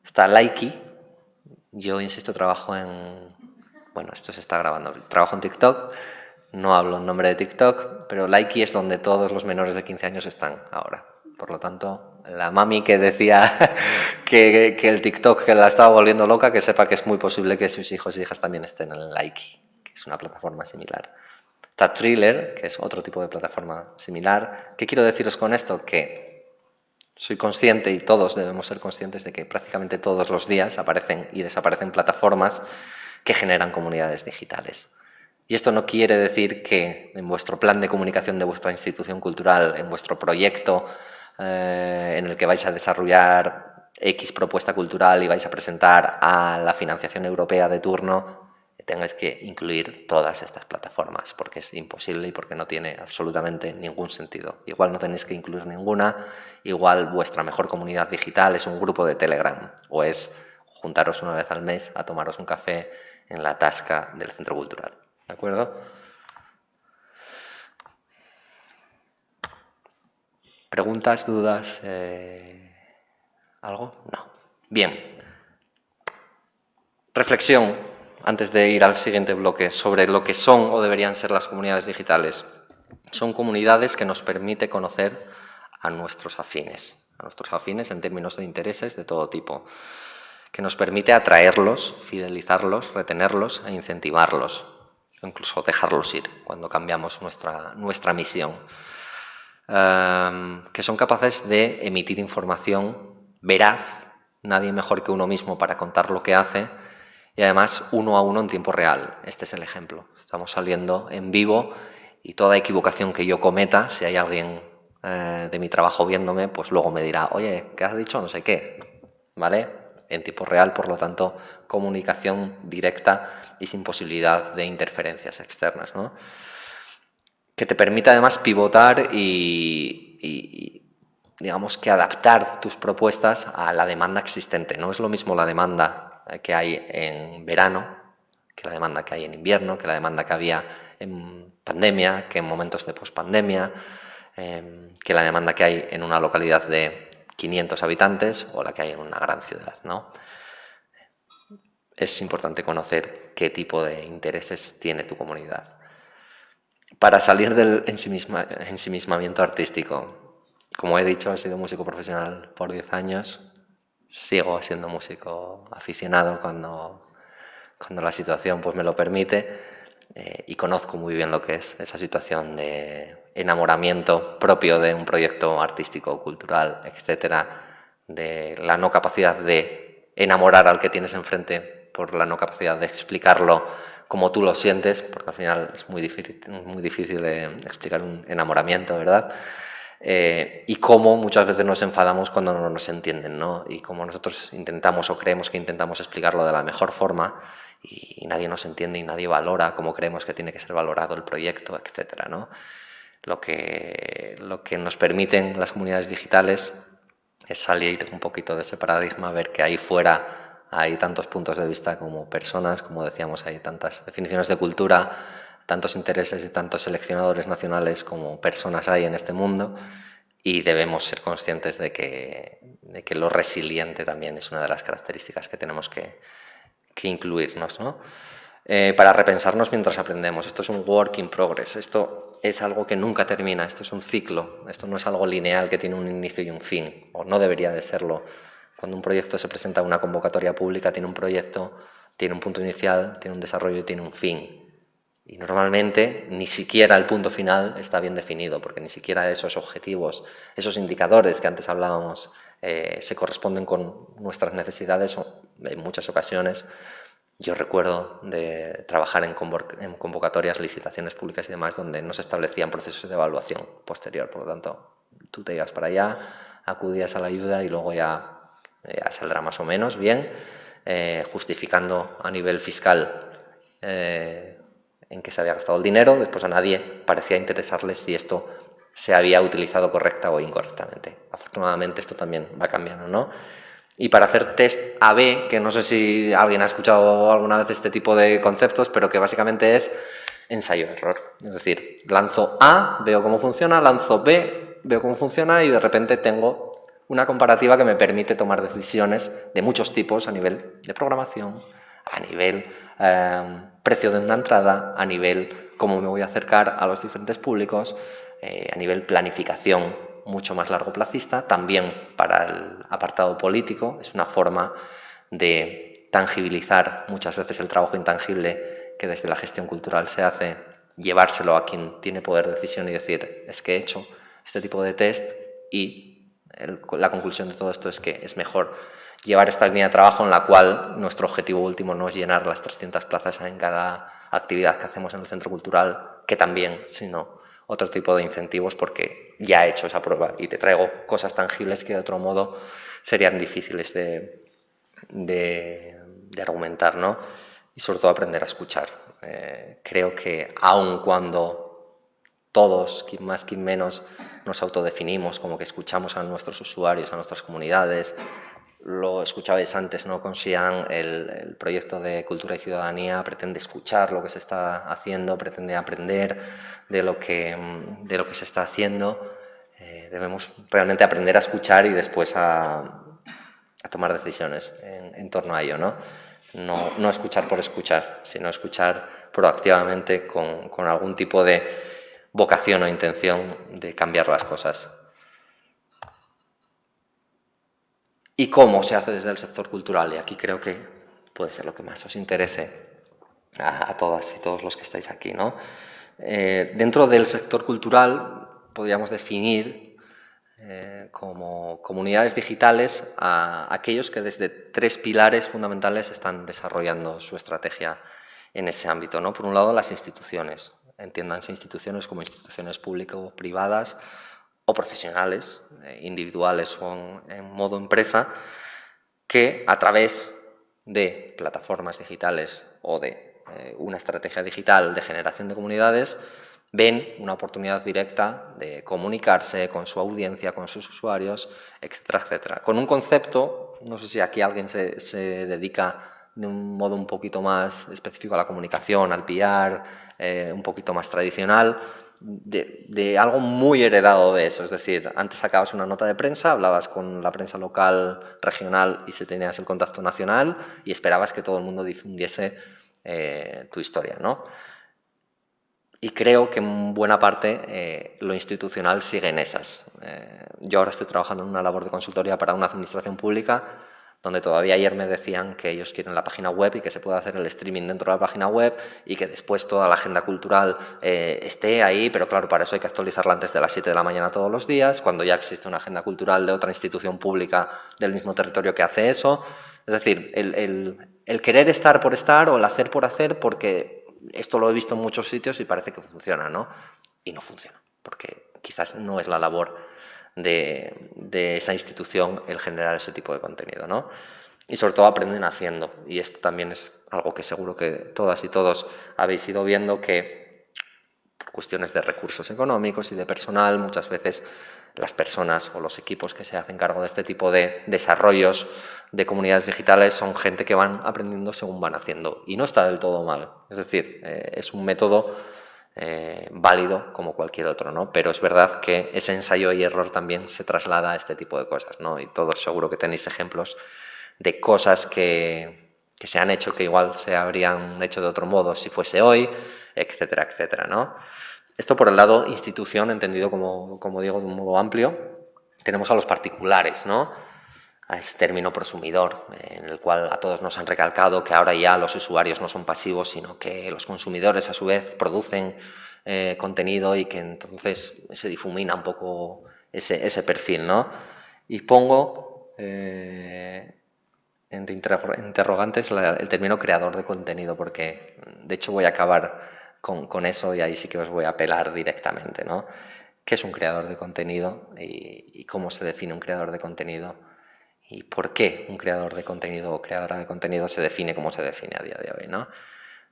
Está Likey. Yo, insisto, trabajo en... Bueno, esto se está grabando. Trabajo en TikTok. No hablo en nombre de TikTok, pero Likey es donde todos los menores de 15 años están ahora. Por lo tanto, la mami que decía que el TikTok que la estaba volviendo loca, que sepa que es muy posible que sus hijos y hijas también estén en Likey, que es una plataforma similar. Está Thriller, que es otro tipo de plataforma similar. ¿Qué quiero deciros con esto? Que soy consciente, y todos debemos ser conscientes, de que prácticamente todos los días aparecen y desaparecen plataformas que generan comunidades digitales. Y esto no quiere decir que en vuestro plan de comunicación de vuestra institución cultural, en vuestro proyecto en el que vais a desarrollar X propuesta cultural y vais a presentar a la financiación europea de turno, tengáis que incluir todas estas plataformas, porque es imposible y porque no tiene absolutamente ningún sentido. Igual no tenéis que incluir ninguna, igual vuestra mejor comunidad digital es un grupo de Telegram o es juntaros una vez al mes a tomaros un café en la tasca del centro cultural. ¿De acuerdo? ¿Preguntas, dudas? ¿Algo? No. Bien. Reflexión, antes de ir al siguiente bloque, sobre lo que son o deberían ser las comunidades digitales. Son comunidades que nos permite conocer a nuestros afines en términos de intereses de todo tipo, que nos permite atraerlos, fidelizarlos, retenerlos e incentivarlos, o incluso dejarlos ir cuando cambiamos nuestra misión. Que son capaces de emitir información veraz, nadie mejor que uno mismo para contar lo que hace, y además uno a uno en tiempo real. Este es el ejemplo. Estamos saliendo en vivo y toda equivocación que yo cometa, si hay alguien de mi trabajo viéndome, pues luego me dirá, oye, ¿qué has dicho? No sé qué, ¿vale? En tiempo real, por lo tanto, comunicación directa y sin posibilidad de interferencias externas, ¿no? Que te permite además pivotar y digamos que adaptar tus propuestas a la demanda existente. No es lo mismo la demanda que hay en verano, que la demanda que hay en invierno, que la demanda que había en pandemia, que en momentos de pospandemia, que la demanda que hay en una localidad de 500 habitantes o la que hay en una gran ciudad, ¿no? Es importante conocer qué tipo de intereses tiene tu comunidad. Para salir del ensimismamiento artístico, como he dicho, he sido músico profesional por 10 años, sigo siendo músico aficionado cuando la situación pues, me lo permite y conozco muy bien lo que es esa situación de enamoramiento propio de un proyecto artístico, cultural, etcétera, de la no capacidad de enamorar al que tienes enfrente por la no capacidad de explicarlo como tú lo sientes, porque al final es muy difícil explicar un enamoramiento, ¿verdad? Y cómo muchas veces nos enfadamos cuando no nos entienden, ¿no? Y cómo nosotros intentamos o creemos que intentamos explicarlo de la mejor forma y nadie nos entiende y nadie valora cómo creemos que tiene que ser valorado el proyecto, etcétera, ¿no? Lo que nos permiten las comunidades digitales es salir un poquito de ese paradigma, ver que ahí fuera hay tantos puntos de vista como personas, como decíamos, hay tantas definiciones de cultura, tantos intereses y tantos seleccionadores nacionales como personas hay en este mundo y debemos ser conscientes de que lo resiliente también es una de las características que tenemos que incluirnos, ¿no? Para repensarnos mientras aprendemos. Esto es un work in progress, esto es algo que nunca termina, esto es un ciclo, esto no es algo lineal que tiene un inicio y un fin, o no debería de serlo. Cuando un proyecto se presenta a una convocatoria pública, tiene un proyecto, tiene un punto inicial, tiene un desarrollo y tiene un fin. Y normalmente ni siquiera el punto final está bien definido, porque ni siquiera esos objetivos, esos indicadores que antes hablábamos, se corresponden con nuestras necesidades en muchas ocasiones. Yo recuerdo de trabajar en convocatorias, licitaciones públicas y demás, donde no se establecían procesos de evaluación posterior. Por lo tanto, tú te ibas para allá, acudías a la ayuda y luego ya saldrá más o menos bien, justificando a nivel fiscal en qué se había gastado el dinero. Después a nadie parecía interesarle si esto se había utilizado correcta o incorrectamente. Afortunadamente esto también va cambiando, ¿no? Y para hacer test A/B, que no sé si alguien ha escuchado alguna vez este tipo de conceptos, pero que básicamente es ensayo-error. Es decir, lanzo A, veo cómo funciona, lanzo B, veo cómo funciona y de repente tengo una comparativa que me permite tomar decisiones de muchos tipos a nivel de programación, a nivel precio de una entrada, a nivel cómo me voy a acercar a los diferentes públicos, a nivel planificación mucho más largoplacista, también para el apartado político. Es una forma de tangibilizar muchas veces el trabajo intangible que desde la gestión cultural se hace, llevárselo a quien tiene poder de decisión y decir, es que he hecho este tipo de test y la conclusión de todo esto es que es mejor llevar esta línea de trabajo en la cual nuestro objetivo último no es llenar las 300 plazas en cada actividad que hacemos en el centro cultural, que también, sino otro tipo de incentivos, porque ya he hecho esa prueba y te traigo cosas tangibles que de otro modo serían difíciles de argumentar, ¿no? y sobre todo aprender a escuchar. Creo que aun cuando todos, quien más, quien menos, nos autodefinimos como que escuchamos a nuestros usuarios, a nuestras comunidades, lo escuchabais antes, ¿no? Con Xi'an, el proyecto de Cultura y Ciudadanía pretende escuchar lo que se está haciendo, pretende aprender de lo que se está haciendo. Debemos realmente aprender a escuchar y después a tomar decisiones en torno a ello, ¿no? No escuchar por escuchar, sino escuchar proactivamente con algún tipo de vocación o intención de cambiar las cosas. ¿Y cómo se hace desde el sector cultural? Y aquí creo que puede ser lo que más os interese a todas y todos los que estáis aquí, ¿no? Dentro del sector cultural podríamos definir como comunidades digitales a aquellos que desde 3 pilares fundamentales están desarrollando su estrategia en ese ámbito, ¿no? Por un lado, las instituciones. Entiéndanse instituciones como instituciones público-privadas o profesionales, individuales o en modo empresa, que a través de plataformas digitales o de una estrategia digital de generación de comunidades ven una oportunidad directa de comunicarse con su audiencia, con sus usuarios, etcétera, etcétera. Con un concepto, no sé si aquí alguien se dedica de un modo un poquito más específico a la comunicación, al PR, un poquito más tradicional, de algo muy heredado de eso. Es decir, antes sacabas una nota de prensa, hablabas con la prensa local, regional y se tenías el contacto nacional y esperabas que todo el mundo difundiese tu historia, ¿no? Y creo que en buena parte lo institucional sigue en esas. Yo ahora estoy trabajando en una labor de consultoría para una administración pública donde todavía ayer me decían que ellos quieren la página web y que se puede hacer el streaming dentro de la página web y que después toda la agenda cultural esté ahí, pero claro, para eso hay que actualizarla antes de las 7 de la mañana todos los días, cuando ya existe una agenda cultural de otra institución pública del mismo territorio que hace eso. Es decir, el querer estar por estar o el hacer por hacer, porque esto lo he visto en muchos sitios y parece que funciona, ¿no? Y no funciona, porque quizás no es la labor de esa institución el generar ese tipo de contenido, ¿no? Y sobre todo aprenden haciendo, y esto también es algo que seguro que todas y todos habéis ido viendo, que por cuestiones de recursos económicos y de personal muchas veces las personas o los equipos que se hacen cargo de este tipo de desarrollos de comunidades digitales son gente que van aprendiendo según van haciendo, y no está del todo mal, es decir, es un método válido como cualquier otro, ¿no? Pero es verdad que ese ensayo y error también se traslada a este tipo de cosas, ¿no? Y todos seguro que tenéis ejemplos de cosas que se han hecho que igual se habrían hecho de otro modo si fuese hoy, etcétera, etcétera, ¿no? Esto por el lado institución, entendido como digo, de un modo amplio. Tenemos a los particulares, ¿no? A ese término prosumidor, en el cual a todos nos han recalcado que ahora ya los usuarios no son pasivos, sino que los consumidores a su vez producen contenido y que entonces se difumina un poco ese perfil, ¿no? Y pongo entre interrogantes el término creador de contenido, porque de hecho voy a acabar con eso y ahí sí que os voy a apelar directamente, ¿no? ¿Qué es un creador de contenido y cómo se define un creador de contenido? ¿Y por qué un creador de contenido o creadora de contenido se define como se define a día de hoy, ¿no?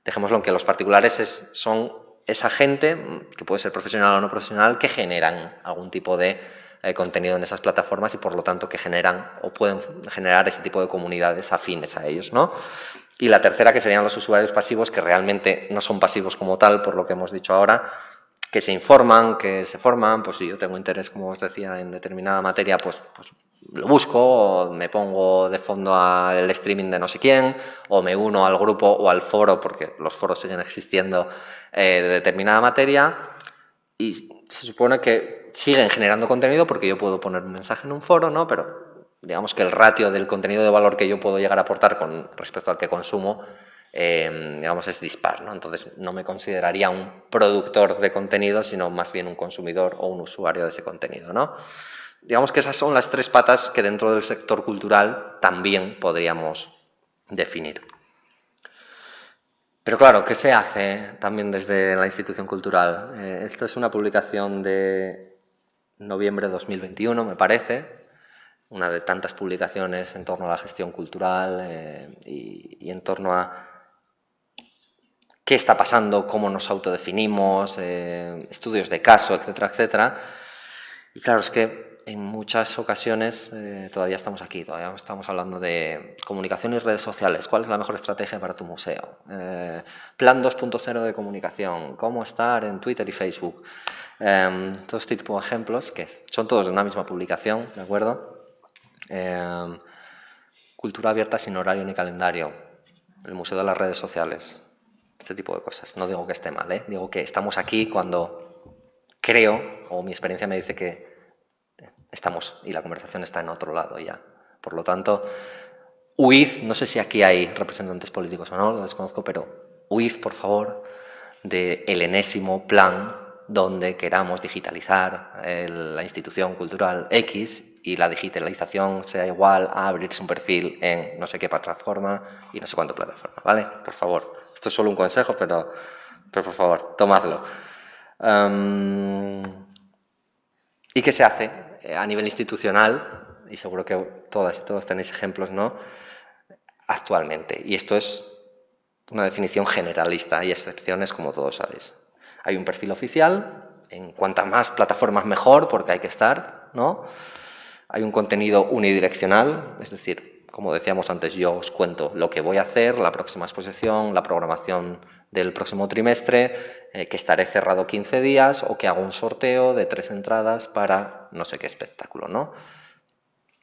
Dejémoslo en que los particulares son esa gente, que puede ser profesional o no profesional, que generan algún tipo de contenido en esas plataformas y por lo tanto que generan o pueden generar ese tipo de comunidades afines a ellos, ¿no? Y la tercera, que serían los usuarios pasivos, que realmente no son pasivos como tal, por lo que hemos dicho ahora, que se informan, que se forman. Pues si yo tengo interés, como os decía, en determinada materia, pues lo busco, o me pongo de fondo al streaming de no sé quién, o me uno al grupo o al foro, porque los foros siguen existiendo, de determinada materia, y se supone que siguen generando contenido porque yo puedo poner un mensaje en un foro, ¿no? Pero digamos que el ratio del contenido de valor que yo puedo llegar a aportar con respecto al que consumo, digamos, es dispar, ¿no? Entonces no me consideraría un productor de contenido, sino más bien un consumidor o un usuario de ese contenido, ¿no? Digamos que esas son las 3 patas que dentro del sector cultural también podríamos definir. Pero claro, ¿qué se hace también desde la institución cultural? Esto es una publicación de noviembre de 2021, me parece, una de tantas publicaciones en torno a la gestión cultural y en torno a qué está pasando, cómo nos autodefinimos, estudios de caso, etcétera, etcétera. Y claro, es que en muchas ocasiones todavía estamos aquí, todavía estamos hablando de comunicación y redes sociales. ¿Cuál es la mejor estrategia para tu museo? Plan 2.0 de comunicación, cómo estar en Twitter y Facebook. Todo este tipo de ejemplos, que son todos de una misma publicación, ¿de acuerdo? Cultura abierta sin horario ni calendario, el museo de las redes sociales, este tipo de cosas. No digo que esté mal, digo que estamos aquí cuando creo, o mi experiencia me dice que estamos y la conversación está en otro lado ya. Por lo tanto, huid, no sé si aquí hay representantes políticos o no, lo desconozco, pero huid, por favor, del enésimo plan donde queramos digitalizar la institución cultural X y la digitalización sea igual a abrirse un perfil en no sé qué plataforma y no sé cuánta plataforma, ¿vale? Por favor. Esto es solo un consejo, pero por favor, tomadlo. ¿Y qué se hace a nivel institucional? Y seguro que todas y todos tenéis ejemplos, ¿no? Actualmente. Y esto es una definición generalista, hay excepciones, como todos sabéis. Hay un perfil oficial, en cuantas más plataformas mejor, porque hay que estar, ¿no? Hay un contenido unidireccional, es decir, como decíamos antes, yo os cuento lo que voy a hacer, la próxima exposición, la programación del próximo trimestre, que estaré cerrado 15 días o que hago un sorteo de 3 entradas para no sé qué espectáculo, ¿no?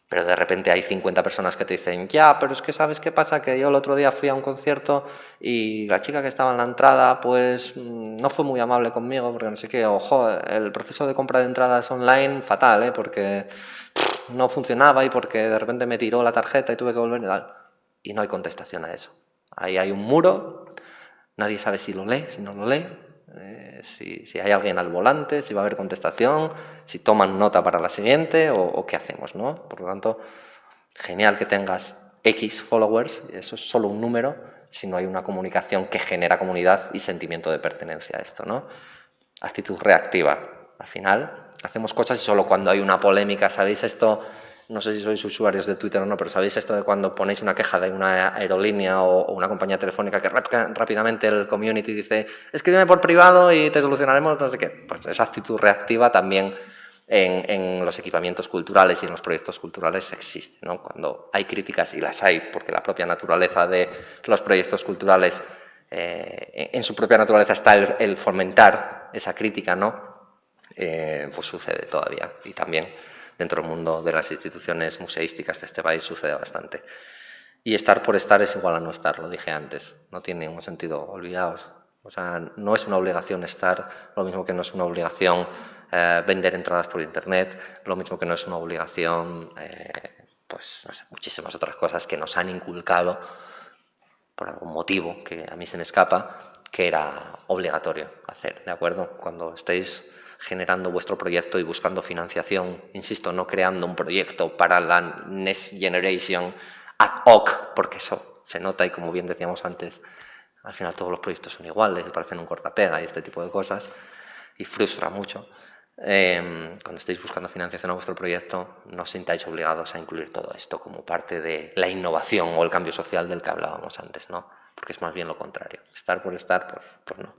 Pero de repente hay 50 personas que te dicen, ya, pero es que ¿sabes qué pasa? Que yo el otro día fui a un concierto y la chica que estaba en la entrada pues no fue muy amable conmigo porque no sé qué, ojo, el proceso de compra de entradas online fatal, porque no funcionaba y porque de repente me tiró la tarjeta y tuve que volver y tal. Y no hay contestación a eso. Ahí hay un muro, nadie sabe si lo lee, si no lo lee. Si hay alguien al volante, si va a haber contestación, si toman nota para la siguiente o qué hacemos, ¿no? Por lo tanto, genial que tengas X followers, eso es solo un número, si no hay una comunicación que genera comunidad y sentimiento de pertenencia a esto, ¿no? Actitud reactiva. Al final, hacemos cosas y solo cuando hay una polémica, ¿sabéis esto? No sé si sois usuarios de Twitter o no, pero ¿sabéis esto de cuando ponéis una queja de una aerolínea o una compañía telefónica que rápidamente el community dice escríbeme por privado y te solucionaremos no sé qué? Pues esa actitud reactiva también en los equipamientos culturales y en los proyectos culturales existe, ¿no? Cuando hay críticas, y las hay, porque la propia naturaleza de los proyectos culturales, en su propia naturaleza está el fomentar esa crítica, ¿no? Pues sucede todavía. Y también dentro del mundo de las instituciones museísticas de este país sucede bastante. Y estar por estar es igual a no estar, lo dije antes. No tiene ningún sentido, olvidaos. O sea, no es una obligación estar, lo mismo que no es una obligación vender entradas por internet, lo mismo que no es una obligación, pues no sé, muchísimas otras cosas que nos han inculcado por algún motivo que a mí se me escapa, que era obligatorio hacer, ¿de acuerdo? Cuando estéis generando vuestro proyecto y buscando financiación, insisto, no creando un proyecto para la next generation ad hoc, porque eso se nota y como bien decíamos antes, al final todos los proyectos son iguales, parecen un cortapega y este tipo de cosas, y frustra mucho. Cuando estéis buscando financiación a vuestro proyecto, no os sintáis obligados a incluir todo esto como parte de la innovación o el cambio social del que hablábamos antes, ¿no? Porque es más bien lo contrario. Estar por estar, pues no.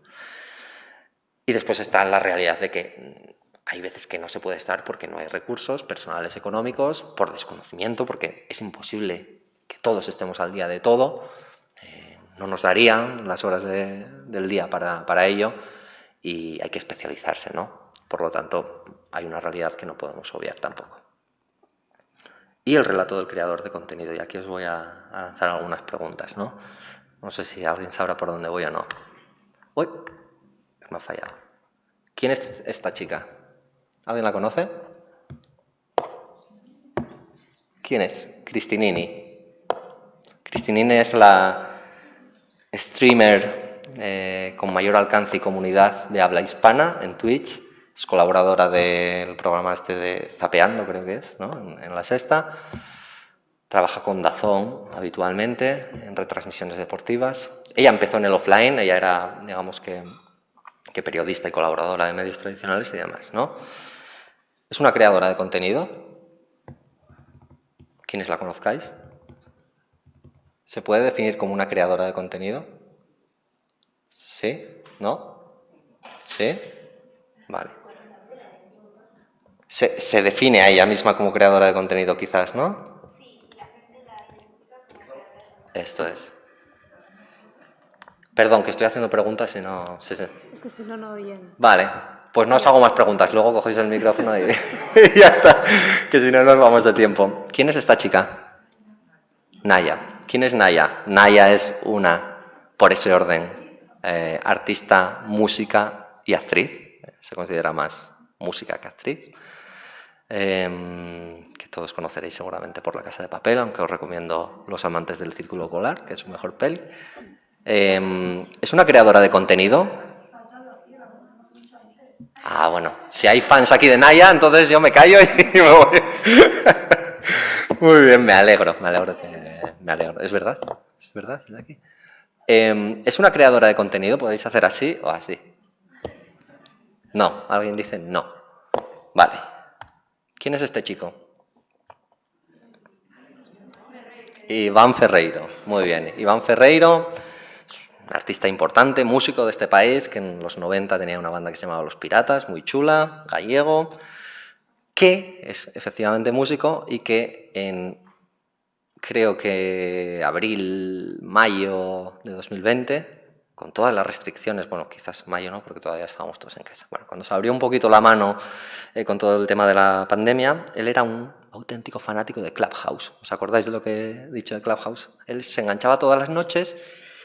Y después está la realidad de que hay veces que no se puede estar porque no hay recursos personales económicos, por desconocimiento, porque es imposible que todos estemos al día de todo. No nos darían las horas del día para ello y hay que especializarse, ¿no? Por lo tanto, hay una realidad que no podemos obviar tampoco. Y el relato del creador de contenido. Y aquí os voy a lanzar algunas preguntas, ¿no? No sé si alguien sabrá por dónde voy o no. ¡Uy! Me ha fallado. ¿Quién es esta chica? ¿Alguien la conoce? ¿Quién es? Cristinini. Cristinini es la streamer con mayor alcance y comunidad de habla hispana en Twitch. Es colaboradora del programa este de Zapeando, creo que es, ¿no? En La Sexta. Trabaja con DAZN habitualmente en retransmisiones deportivas. Ella empezó en el offline, ella era, digamos que periodista y colaboradora de medios tradicionales y demás, ¿no? Es una creadora de contenido. ¿Quiénes la conozcáis? ¿Se puede definir como una creadora de contenido? ¿Sí? ¿No? ¿Sí? Vale. Se define a ella misma como creadora de contenido, quizás, ¿no? Esto es. Perdón, que estoy haciendo preguntas y no... Sí, sí. Es que si no, no oyen. Vale, pues no os hago más preguntas. Luego cogéis el micrófono y ya está. Que si no nos vamos de tiempo. ¿Quién es esta chica? Naya. ¿Quién es Naya? Naya es por ese orden, artista, música y actriz. Se considera más música que actriz. Que todos conoceréis seguramente por La Casa de Papel, aunque os recomiendo Los amantes del Círculo Polar, que es su mejor peli. Es una creadora de contenido. Ah, bueno, si hay fans aquí de Naya, entonces yo me callo y me voy. Muy bien, me alegro. Es verdad, es de aquí. ¿Es una creadora de contenido? ¿Podéis hacer así o así? No, alguien dice no. Vale. ¿Quién es este chico? Iván Ferreiro. Muy bien. Iván Ferreiro, un artista importante, músico de este país, que en los 90 tenía una banda que se llamaba Los Piratas, muy chula, gallego, que es efectivamente músico y que creo que abril, mayo de 2020, con todas las restricciones, bueno, quizás mayo no, porque todavía estábamos todos en casa. Bueno, cuando se abrió un poquito la mano con todo el tema de la pandemia, él era un auténtico fanático de Clubhouse. ¿Os acordáis de lo que he dicho de Clubhouse? Él se enganchaba todas las noches.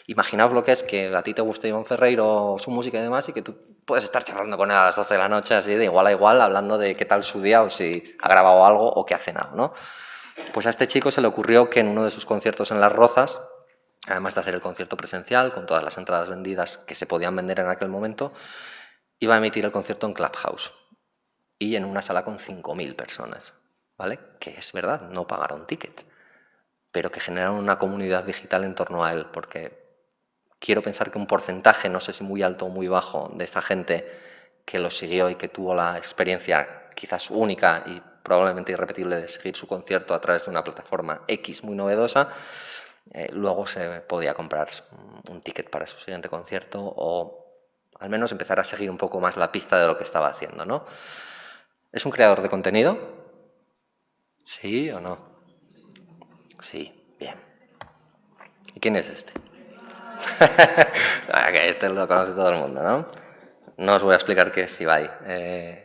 Imaginaos lo que es que a ti te guste Iván Ferreiro, su música y demás, y que tú puedes estar charlando con él a las 12 de la noche, así de igual a igual, hablando de qué tal su día, o si ha grabado algo o qué ha cenado, ¿no? Pues a este chico se le ocurrió que en uno de sus conciertos en Las Rozas, además de hacer el concierto presencial, con todas las entradas vendidas que se podían vender en aquel momento, iba a emitir el concierto en Clubhouse y en una sala con 5.000 personas, ¿vale? Que es verdad, no pagaron ticket, pero que generaron una comunidad digital en torno a él, porque quiero pensar que un porcentaje, no sé si muy alto o muy bajo, de esa gente que lo siguió y que tuvo la experiencia quizás única y probablemente irrepetible de seguir su concierto a través de una plataforma X muy novedosa, luego se podía comprar un ticket para su siguiente concierto o al menos empezar a seguir un poco más la pista de lo que estaba haciendo, ¿no? ¿Es un creador de contenido? ¿Sí o no? Sí, bien. ¿Y quién es este? Que este lo conoce todo el mundo, ¿no? No os voy a explicar qué es Ibai.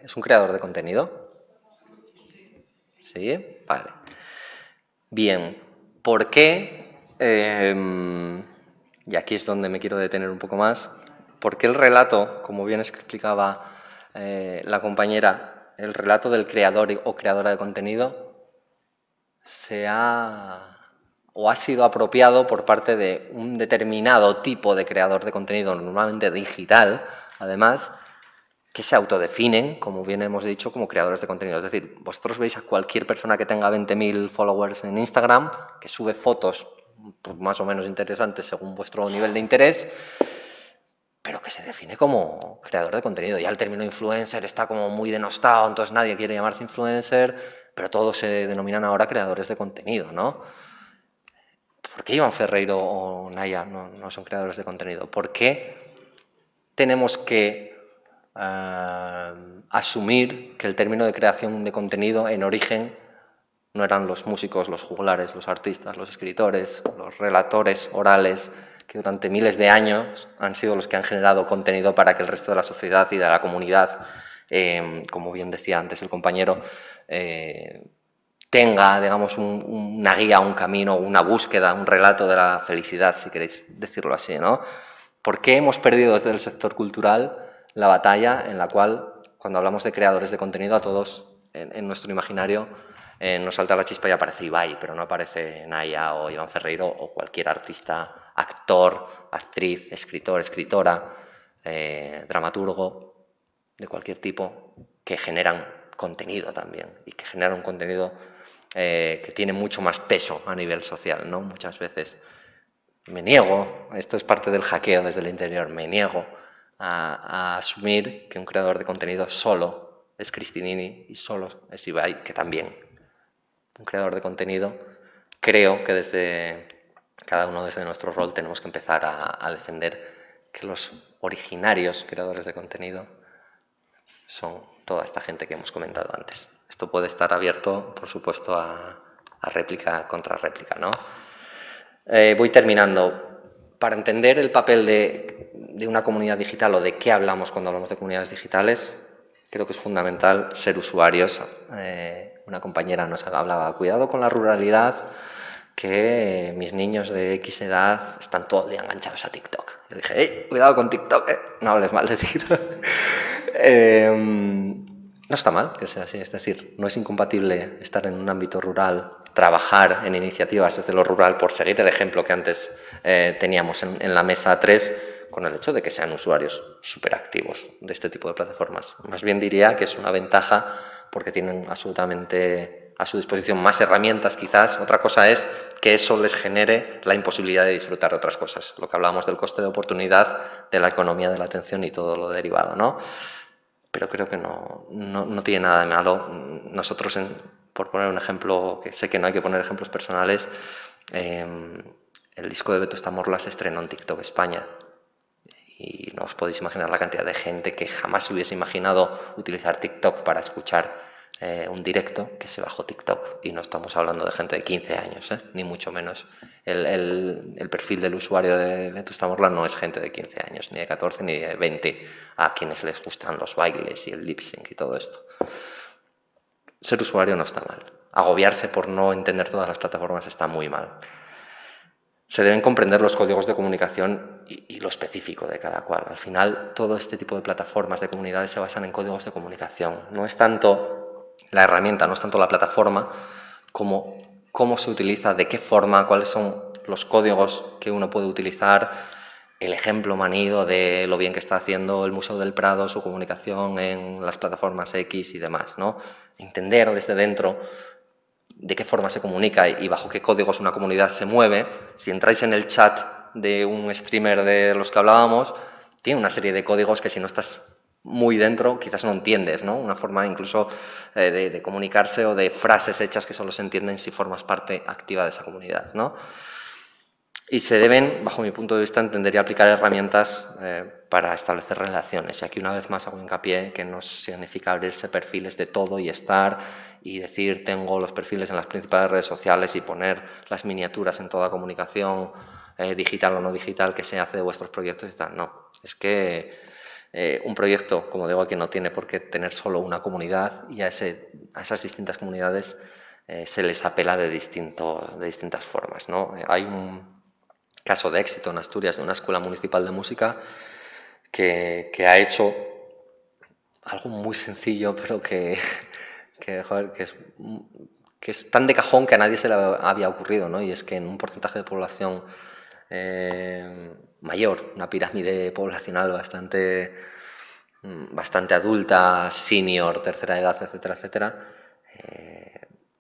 ¿Es un creador de contenido? ¿Sí? Vale. Bien. ¿Por qué? Y aquí es donde me quiero detener un poco más. ¿Por qué el relato, como bien explicaba la compañera, el relato del creador o creadora de contenido ha sido apropiado por parte de un determinado tipo de creador de contenido, normalmente digital, además, que se autodefinen, como bien hemos dicho, como creadores de contenido? Es decir, vosotros veis a cualquier persona que tenga 20.000 followers en Instagram, que sube fotos pues, más o menos interesantes según vuestro nivel de interés, pero que se define como creador de contenido. Ya el término influencer está como muy denostado, entonces nadie quiere llamarse influencer, pero todos se denominan ahora creadores de contenido, ¿no? ¿Por qué Iván Ferreiro o Naya no son creadores de contenido? ¿Por qué tenemos que asumir que el término de creación de contenido en origen no eran los músicos, los juglares, los artistas, los escritores, los relatores orales, que durante miles de años han sido los que han generado contenido para que el resto de la sociedad y de la comunidad, como bien decía antes el compañero, tenga, digamos, una guía, un camino, una búsqueda, un relato de la felicidad, si queréis decirlo así, ¿no? ¿Por qué hemos perdido desde el sector cultural la batalla en la cual, cuando hablamos de creadores de contenido, a todos en nuestro imaginario nos salta la chispa y aparece Ibai, pero no aparece Naya o Iván Ferreiro o cualquier artista, actor, actriz, escritor, escritora, dramaturgo, de cualquier tipo, que generan contenido también y que generan un contenido que tiene mucho más peso a nivel social, ¿no? Muchas veces me niego, esto es parte del hackeo desde el interior, me niego a asumir que un creador de contenido solo es Cristinini y solo es Ibai, que también. Un creador de contenido, creo que desde cada uno desde nuestro rol tenemos que empezar a defender que los originarios creadores de contenido son toda esta gente que hemos comentado antes. Esto puede estar abierto, por supuesto, a réplica contra réplica, ¿no? Voy terminando. Para entender el papel de una comunidad digital o de qué hablamos cuando hablamos de comunidades digitales, creo que es fundamental ser usuarios. Una compañera nos hablaba, cuidado con la ruralidad, que mis niños de X edad están todo el día enganchados a TikTok. Yo dije, cuidado con TikTok, no hables mal de TikTok. No está mal que sea así, es decir, no es incompatible estar en un ámbito rural, trabajar en iniciativas desde lo rural, por seguir el ejemplo que antes teníamos en la mesa 3, con el hecho de que sean usuarios súper activos de este tipo de plataformas. Más bien diría que es una ventaja porque tienen absolutamente a su disposición más herramientas quizás. Otra cosa es que eso les genere la imposibilidad de disfrutar de otras cosas. Lo que hablábamos del coste de oportunidad, de la economía de la atención y todo lo derivado, ¿no? Pero creo que no tiene nada de malo. Nosotros, por poner un ejemplo, que sé que no hay que poner ejemplos personales, el disco de Vetusta Morla se estrenó en TikTok España. Y no os podéis imaginar la cantidad de gente que jamás hubiese imaginado utilizar TikTok para escuchar un directo, que se bajó TikTok. Y no estamos hablando de gente de 15 años, ni mucho menos. El perfil del usuario de Vetusta Morla no es gente de 15 años, ni de 14 ni de 20, a quienes les gustan los bailes y el lip sync y todo esto. Ser usuario no está mal. Agobiarse por no entender todas las plataformas está muy mal. Se deben comprender los códigos de comunicación y lo específico de cada cual. Al final, todo este tipo de plataformas, de comunidades, se basan en códigos de comunicación. No es tanto la herramienta, no es tanto la plataforma, como cómo se utiliza, de qué forma, cuáles son los códigos que uno puede utilizar, el ejemplo manido de lo bien que está haciendo el Museo del Prado, su comunicación en las plataformas X y demás, ¿no? Entender desde dentro de qué forma se comunica y bajo qué códigos una comunidad se mueve. Si entráis en el chat de un streamer de los que hablábamos, tiene una serie de códigos que si no estás muy dentro quizás no entiendes, ¿no? Una forma incluso de comunicarse o de frases hechas que solo se entienden si formas parte activa de esa comunidad, ¿no? Y se deben, bajo mi punto de vista, entender y aplicar herramientas para establecer relaciones. Y aquí una vez más hago hincapié que no significa abrirse perfiles de todo y estar y decir tengo los perfiles en las principales redes sociales y poner las miniaturas en toda comunicación digital o no digital que se hace de vuestros proyectos y tal. No, es que un proyecto, como digo aquí, no tiene por qué tener solo una comunidad y a esas distintas comunidades se les apela de distintas formas, ¿no? Hay un caso de éxito en Asturias de una escuela municipal de música que ha hecho algo muy sencillo, pero que es tan de cajón que a nadie se le había ocurrido, ¿no? Y es que en un porcentaje de población mayor, una pirámide poblacional bastante adulta, senior, tercera edad, etcétera, etcétera,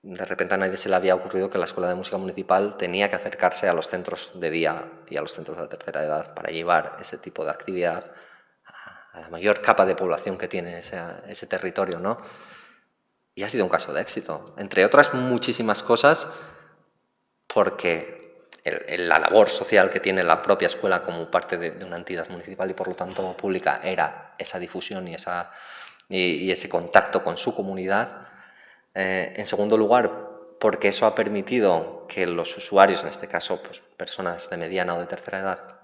de repente a nadie se le había ocurrido que la Escuela de Música Municipal tenía que acercarse a los centros de día y a los centros de la tercera edad para llevar ese tipo de actividad a la mayor capa de población que tiene ese territorio, ¿no? Y ha sido un caso de éxito, entre otras muchísimas cosas, porque la labor social que tiene la propia escuela como parte de una entidad municipal y por lo tanto pública era esa difusión y ese contacto con su comunidad. En segundo lugar, porque eso ha permitido que los usuarios, en este caso pues, personas de mediana o de tercera edad,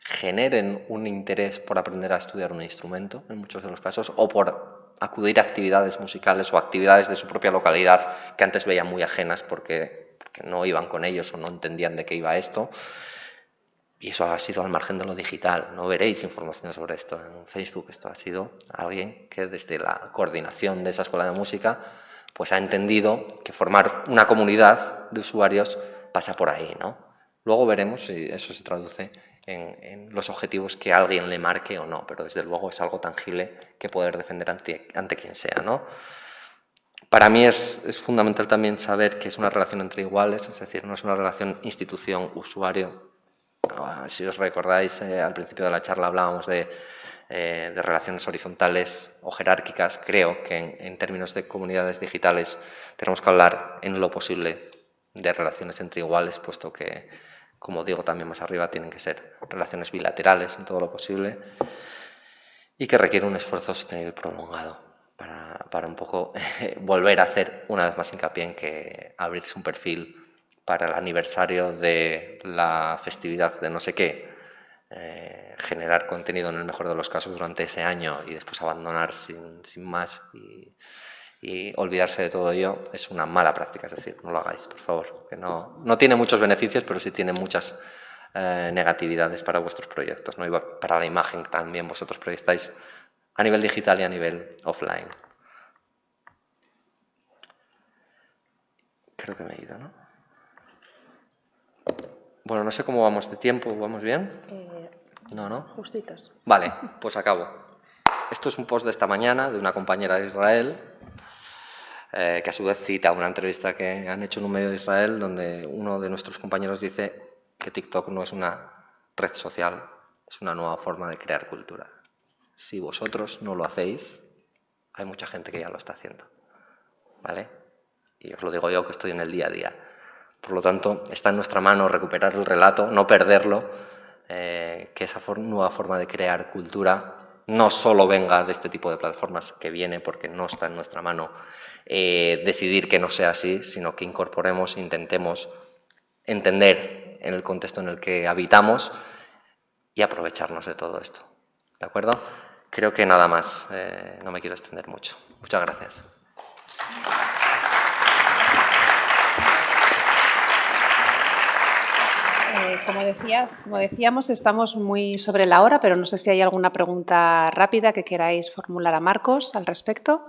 generen un interés por aprender a estudiar un instrumento, en muchos de los casos, o por acudir a actividades musicales o actividades de su propia localidad que antes veían muy ajenas porque no iban con ellos o no entendían de qué iba esto. Y eso ha sido al margen de lo digital. No veréis información sobre esto en Facebook. Esto ha sido alguien que desde la coordinación de esa escuela de música pues ha entendido que formar una comunidad de usuarios pasa por ahí, ¿no? Luego veremos si eso se traduce en los objetivos que alguien le marque o no, pero desde luego es algo tangible que poder defender ante quien sea, ¿no? Para mí es fundamental también saber que es una relación entre iguales, es decir, no es una relación institución-usuario. Si os recordáis, al principio de la charla hablábamos de relaciones horizontales o jerárquicas. Creo que en términos de comunidades digitales tenemos que hablar en lo posible de relaciones entre iguales, puesto que como digo también más arriba, tienen que ser relaciones bilaterales en todo lo posible y que requiere un esfuerzo sostenido y prolongado para un poco volver a hacer una vez más hincapié en que abrirse un perfil para el aniversario de la festividad de no sé qué, generar contenido en el mejor de los casos durante ese año y después abandonar sin más y olvidarse de todo ello es una mala práctica, es decir, no lo hagáis, por favor, que no tiene muchos beneficios, pero sí tiene muchas negatividades para vuestros proyectos, ¿no? Y para la imagen que también vosotros proyectáis a nivel digital y a nivel offline. Creo que me he ido, ¿no? Bueno, no sé cómo vamos de tiempo, ¿vamos bien? No. Justitos. Vale, pues acabo. Esto es un post de esta mañana de una compañera de Israel que a su vez cita una entrevista que han hecho en un medio de Israel donde uno de nuestros compañeros dice que TikTok no es una red social, es una nueva forma de crear cultura. Si vosotros no lo hacéis, hay mucha gente que ya lo está haciendo, ¿vale? Y os lo digo yo que estoy en el día a día. Por lo tanto, está en nuestra mano recuperar el relato, no perderlo, que esa nueva forma de crear cultura no solo venga de este tipo de plataformas, que viene porque no está en nuestra mano decidir que no sea así, sino que incorporemos, intentemos entender en el contexto en el que habitamos y aprovecharnos de todo esto. ¿De acuerdo? Creo que nada más, no me quiero extender mucho. Muchas gracias. Como decíamos, estamos muy sobre la hora, pero no sé si hay alguna pregunta rápida que queráis formular a Marcos al respecto.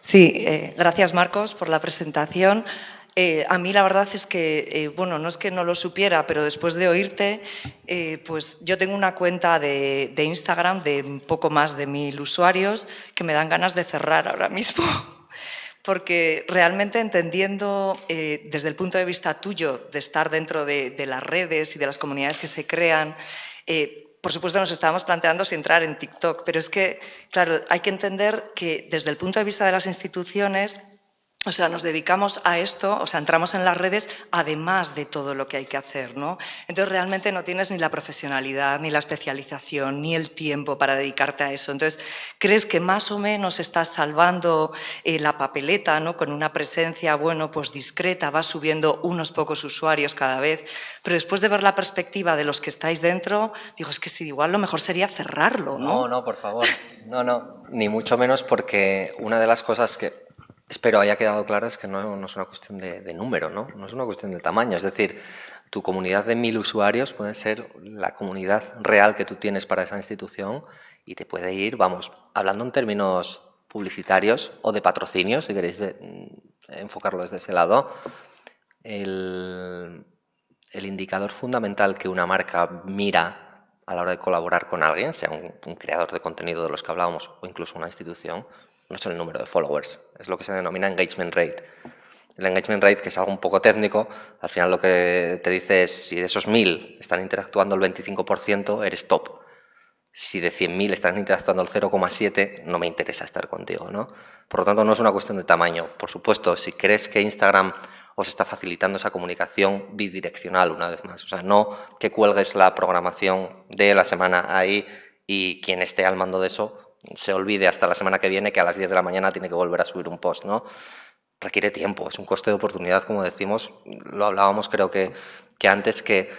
Sí, gracias Marcos por la presentación. A mí la verdad es que, bueno, no es que no lo supiera, pero después de oírte, pues yo tengo una cuenta de Instagram de un poco más de 1000 usuarios que me dan ganas de cerrar ahora mismo. Porque realmente entendiendo desde el punto de vista tuyo de estar dentro de las redes y de las comunidades que se crean, por supuesto nos estábamos planteando si entrar en TikTok, pero es que, claro, hay que entender que desde el punto de vista de las instituciones, o sea, nos dedicamos a esto, o sea, entramos en las redes además de todo lo que hay que hacer, ¿no? Entonces, realmente no tienes ni la profesionalidad, ni la especialización, ni el tiempo para dedicarte a eso. Entonces, ¿crees que más o menos estás salvando la papeleta, ¿no? Con una presencia, bueno, pues discreta, vas subiendo unos pocos usuarios cada vez, pero después de ver la perspectiva de los que estáis dentro, digo, es que sí, igual lo mejor sería cerrarlo, ¿no? No, por favor. No, ni mucho menos, porque una de las cosas que espero haya quedado clara es que no es una cuestión de número, ¿no? No es una cuestión de tamaño. Es decir, tu comunidad de 1000 usuarios puede ser la comunidad real que tú tienes para esa institución y te puede ir, vamos, hablando en términos publicitarios o de patrocinio, si queréis enfocarlo desde ese lado, el indicador fundamental que una marca mira a la hora de colaborar con alguien, sea un creador de contenido de los que hablábamos o incluso una institución, no es el número de followers, es lo que se denomina engagement rate. El engagement rate, que es algo un poco técnico, al final lo que te dice es si de esos 1000 están interactuando el 25%, eres top. Si de 100.000 están interactuando el 0,7, no me interesa estar contigo, ¿no? Por lo tanto, no es una cuestión de tamaño. Por supuesto, si crees que Instagram os está facilitando esa comunicación bidireccional, una vez más. O sea, no que cuelgues la programación de la semana ahí y quien esté al mando de eso se olvide hasta la semana que viene que a las 10 de la mañana tiene que volver a subir un post, ¿no? Requiere tiempo, es un coste de oportunidad, como decimos. Lo hablábamos creo que antes, que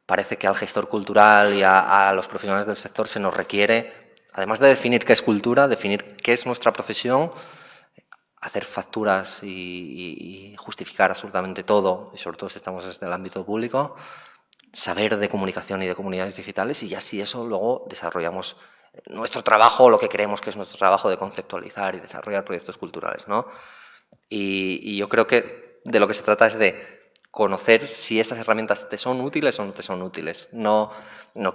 parece que al gestor cultural y a los profesionales del sector se nos requiere, además de definir qué es cultura, definir qué es nuestra profesión, hacer facturas y justificar absolutamente todo, y sobre todo si estamos desde el ámbito público, saber de comunicación y de comunidades digitales, y ya si eso luego desarrollamos nuestro trabajo, lo que creemos que es nuestro trabajo de conceptualizar y desarrollar proyectos culturales, ¿no? Y yo creo que de lo que se trata es de conocer si esas herramientas te son útiles o no te son útiles. No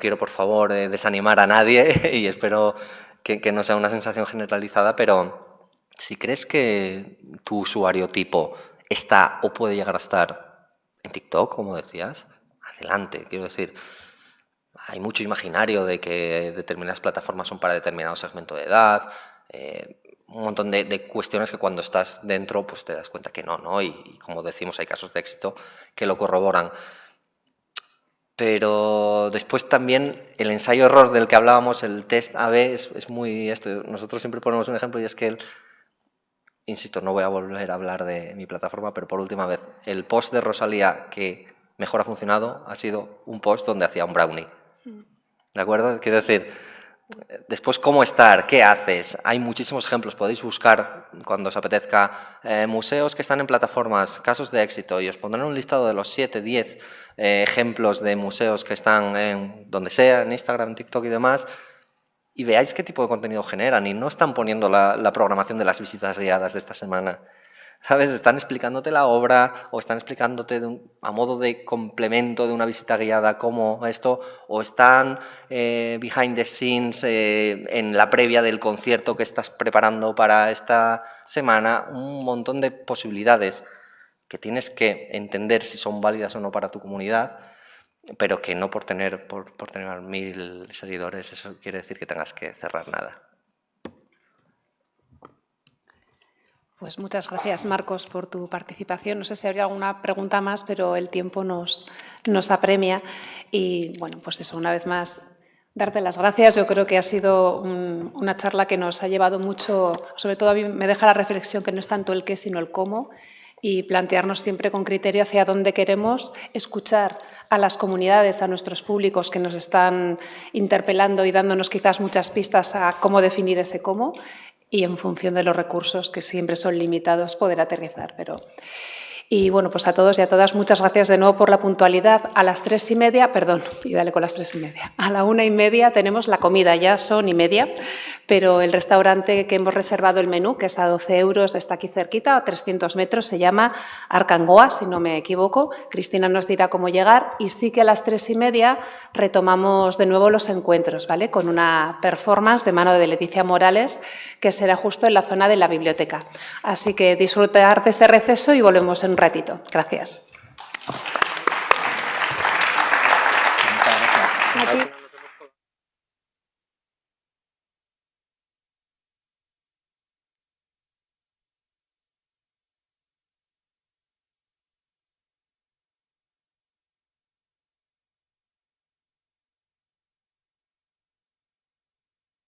quiero, por favor, desanimar a nadie y espero que no sea una sensación generalizada, pero si crees que tu usuario tipo está o puede llegar a estar en TikTok, como decías, adelante. Quiero decir, hay mucho imaginario de que determinadas plataformas son para determinado segmento de edad. un montón de cuestiones que cuando estás dentro pues te das cuenta que no, ¿no? Y como decimos, hay casos de éxito que lo corroboran. Pero después también el ensayo-error del que hablábamos, el test A/B, es muy esto. Nosotros siempre ponemos un ejemplo y es que, insisto, no voy a volver a hablar de mi plataforma, pero por última vez, el post de Rosalía que mejor ha funcionado ha sido un post donde hacía un brownie. ¿De acuerdo? Quiero decir, después, ¿cómo estar? ¿Qué haces? Hay muchísimos ejemplos. Podéis buscar, cuando os apetezca, museos que están en plataformas, casos de éxito, y os pondré un listado de los 7, 10 ejemplos de museos que están en donde sea, en Instagram, TikTok y demás, y veáis qué tipo de contenido generan. Y no están poniendo la programación de las visitas guiadas de esta semana. ¿Sabes? Están explicándote la obra o están explicándote a modo de complemento de una visita guiada cómo esto, o están behind the scenes en la previa del concierto que estás preparando para esta semana. Un montón de posibilidades que tienes que entender si son válidas o no para tu comunidad, pero que no por tener 1000 seguidores eso quiere decir que tengas que cerrar nada. Pues muchas gracias, Marcos, por tu participación. No sé si habría alguna pregunta más, pero el tiempo nos apremia. Y, bueno, pues eso, una vez más, darte las gracias. Yo creo que ha sido una charla que nos ha llevado mucho, sobre todo a mí me deja la reflexión que no es tanto el qué, sino el cómo, y plantearnos siempre con criterio hacia dónde queremos, escuchar a las comunidades, a nuestros públicos que nos están interpelando y dándonos quizás muchas pistas a cómo definir ese cómo, y en función de los recursos, que siempre son limitados, poder aterrizar. Y bueno, pues a todos y a todas, muchas gracias de nuevo por la puntualidad. A las 3:30, perdón, y dale con las 3:30. A la 1:30 tenemos la comida, ya son 1:30, pero el restaurante que hemos reservado el menú, que es a 12 euros, está aquí cerquita, a 300 metros, se llama Arcangoa, si no me equivoco. Cristina nos dirá cómo llegar, y sí que a las 3:30 retomamos de nuevo los encuentros, ¿vale? Con una performance de mano de Leticia Morales, que será justo en la zona de la biblioteca. Así que disfrutar de este receso y volvemos en un ratito. Gracias.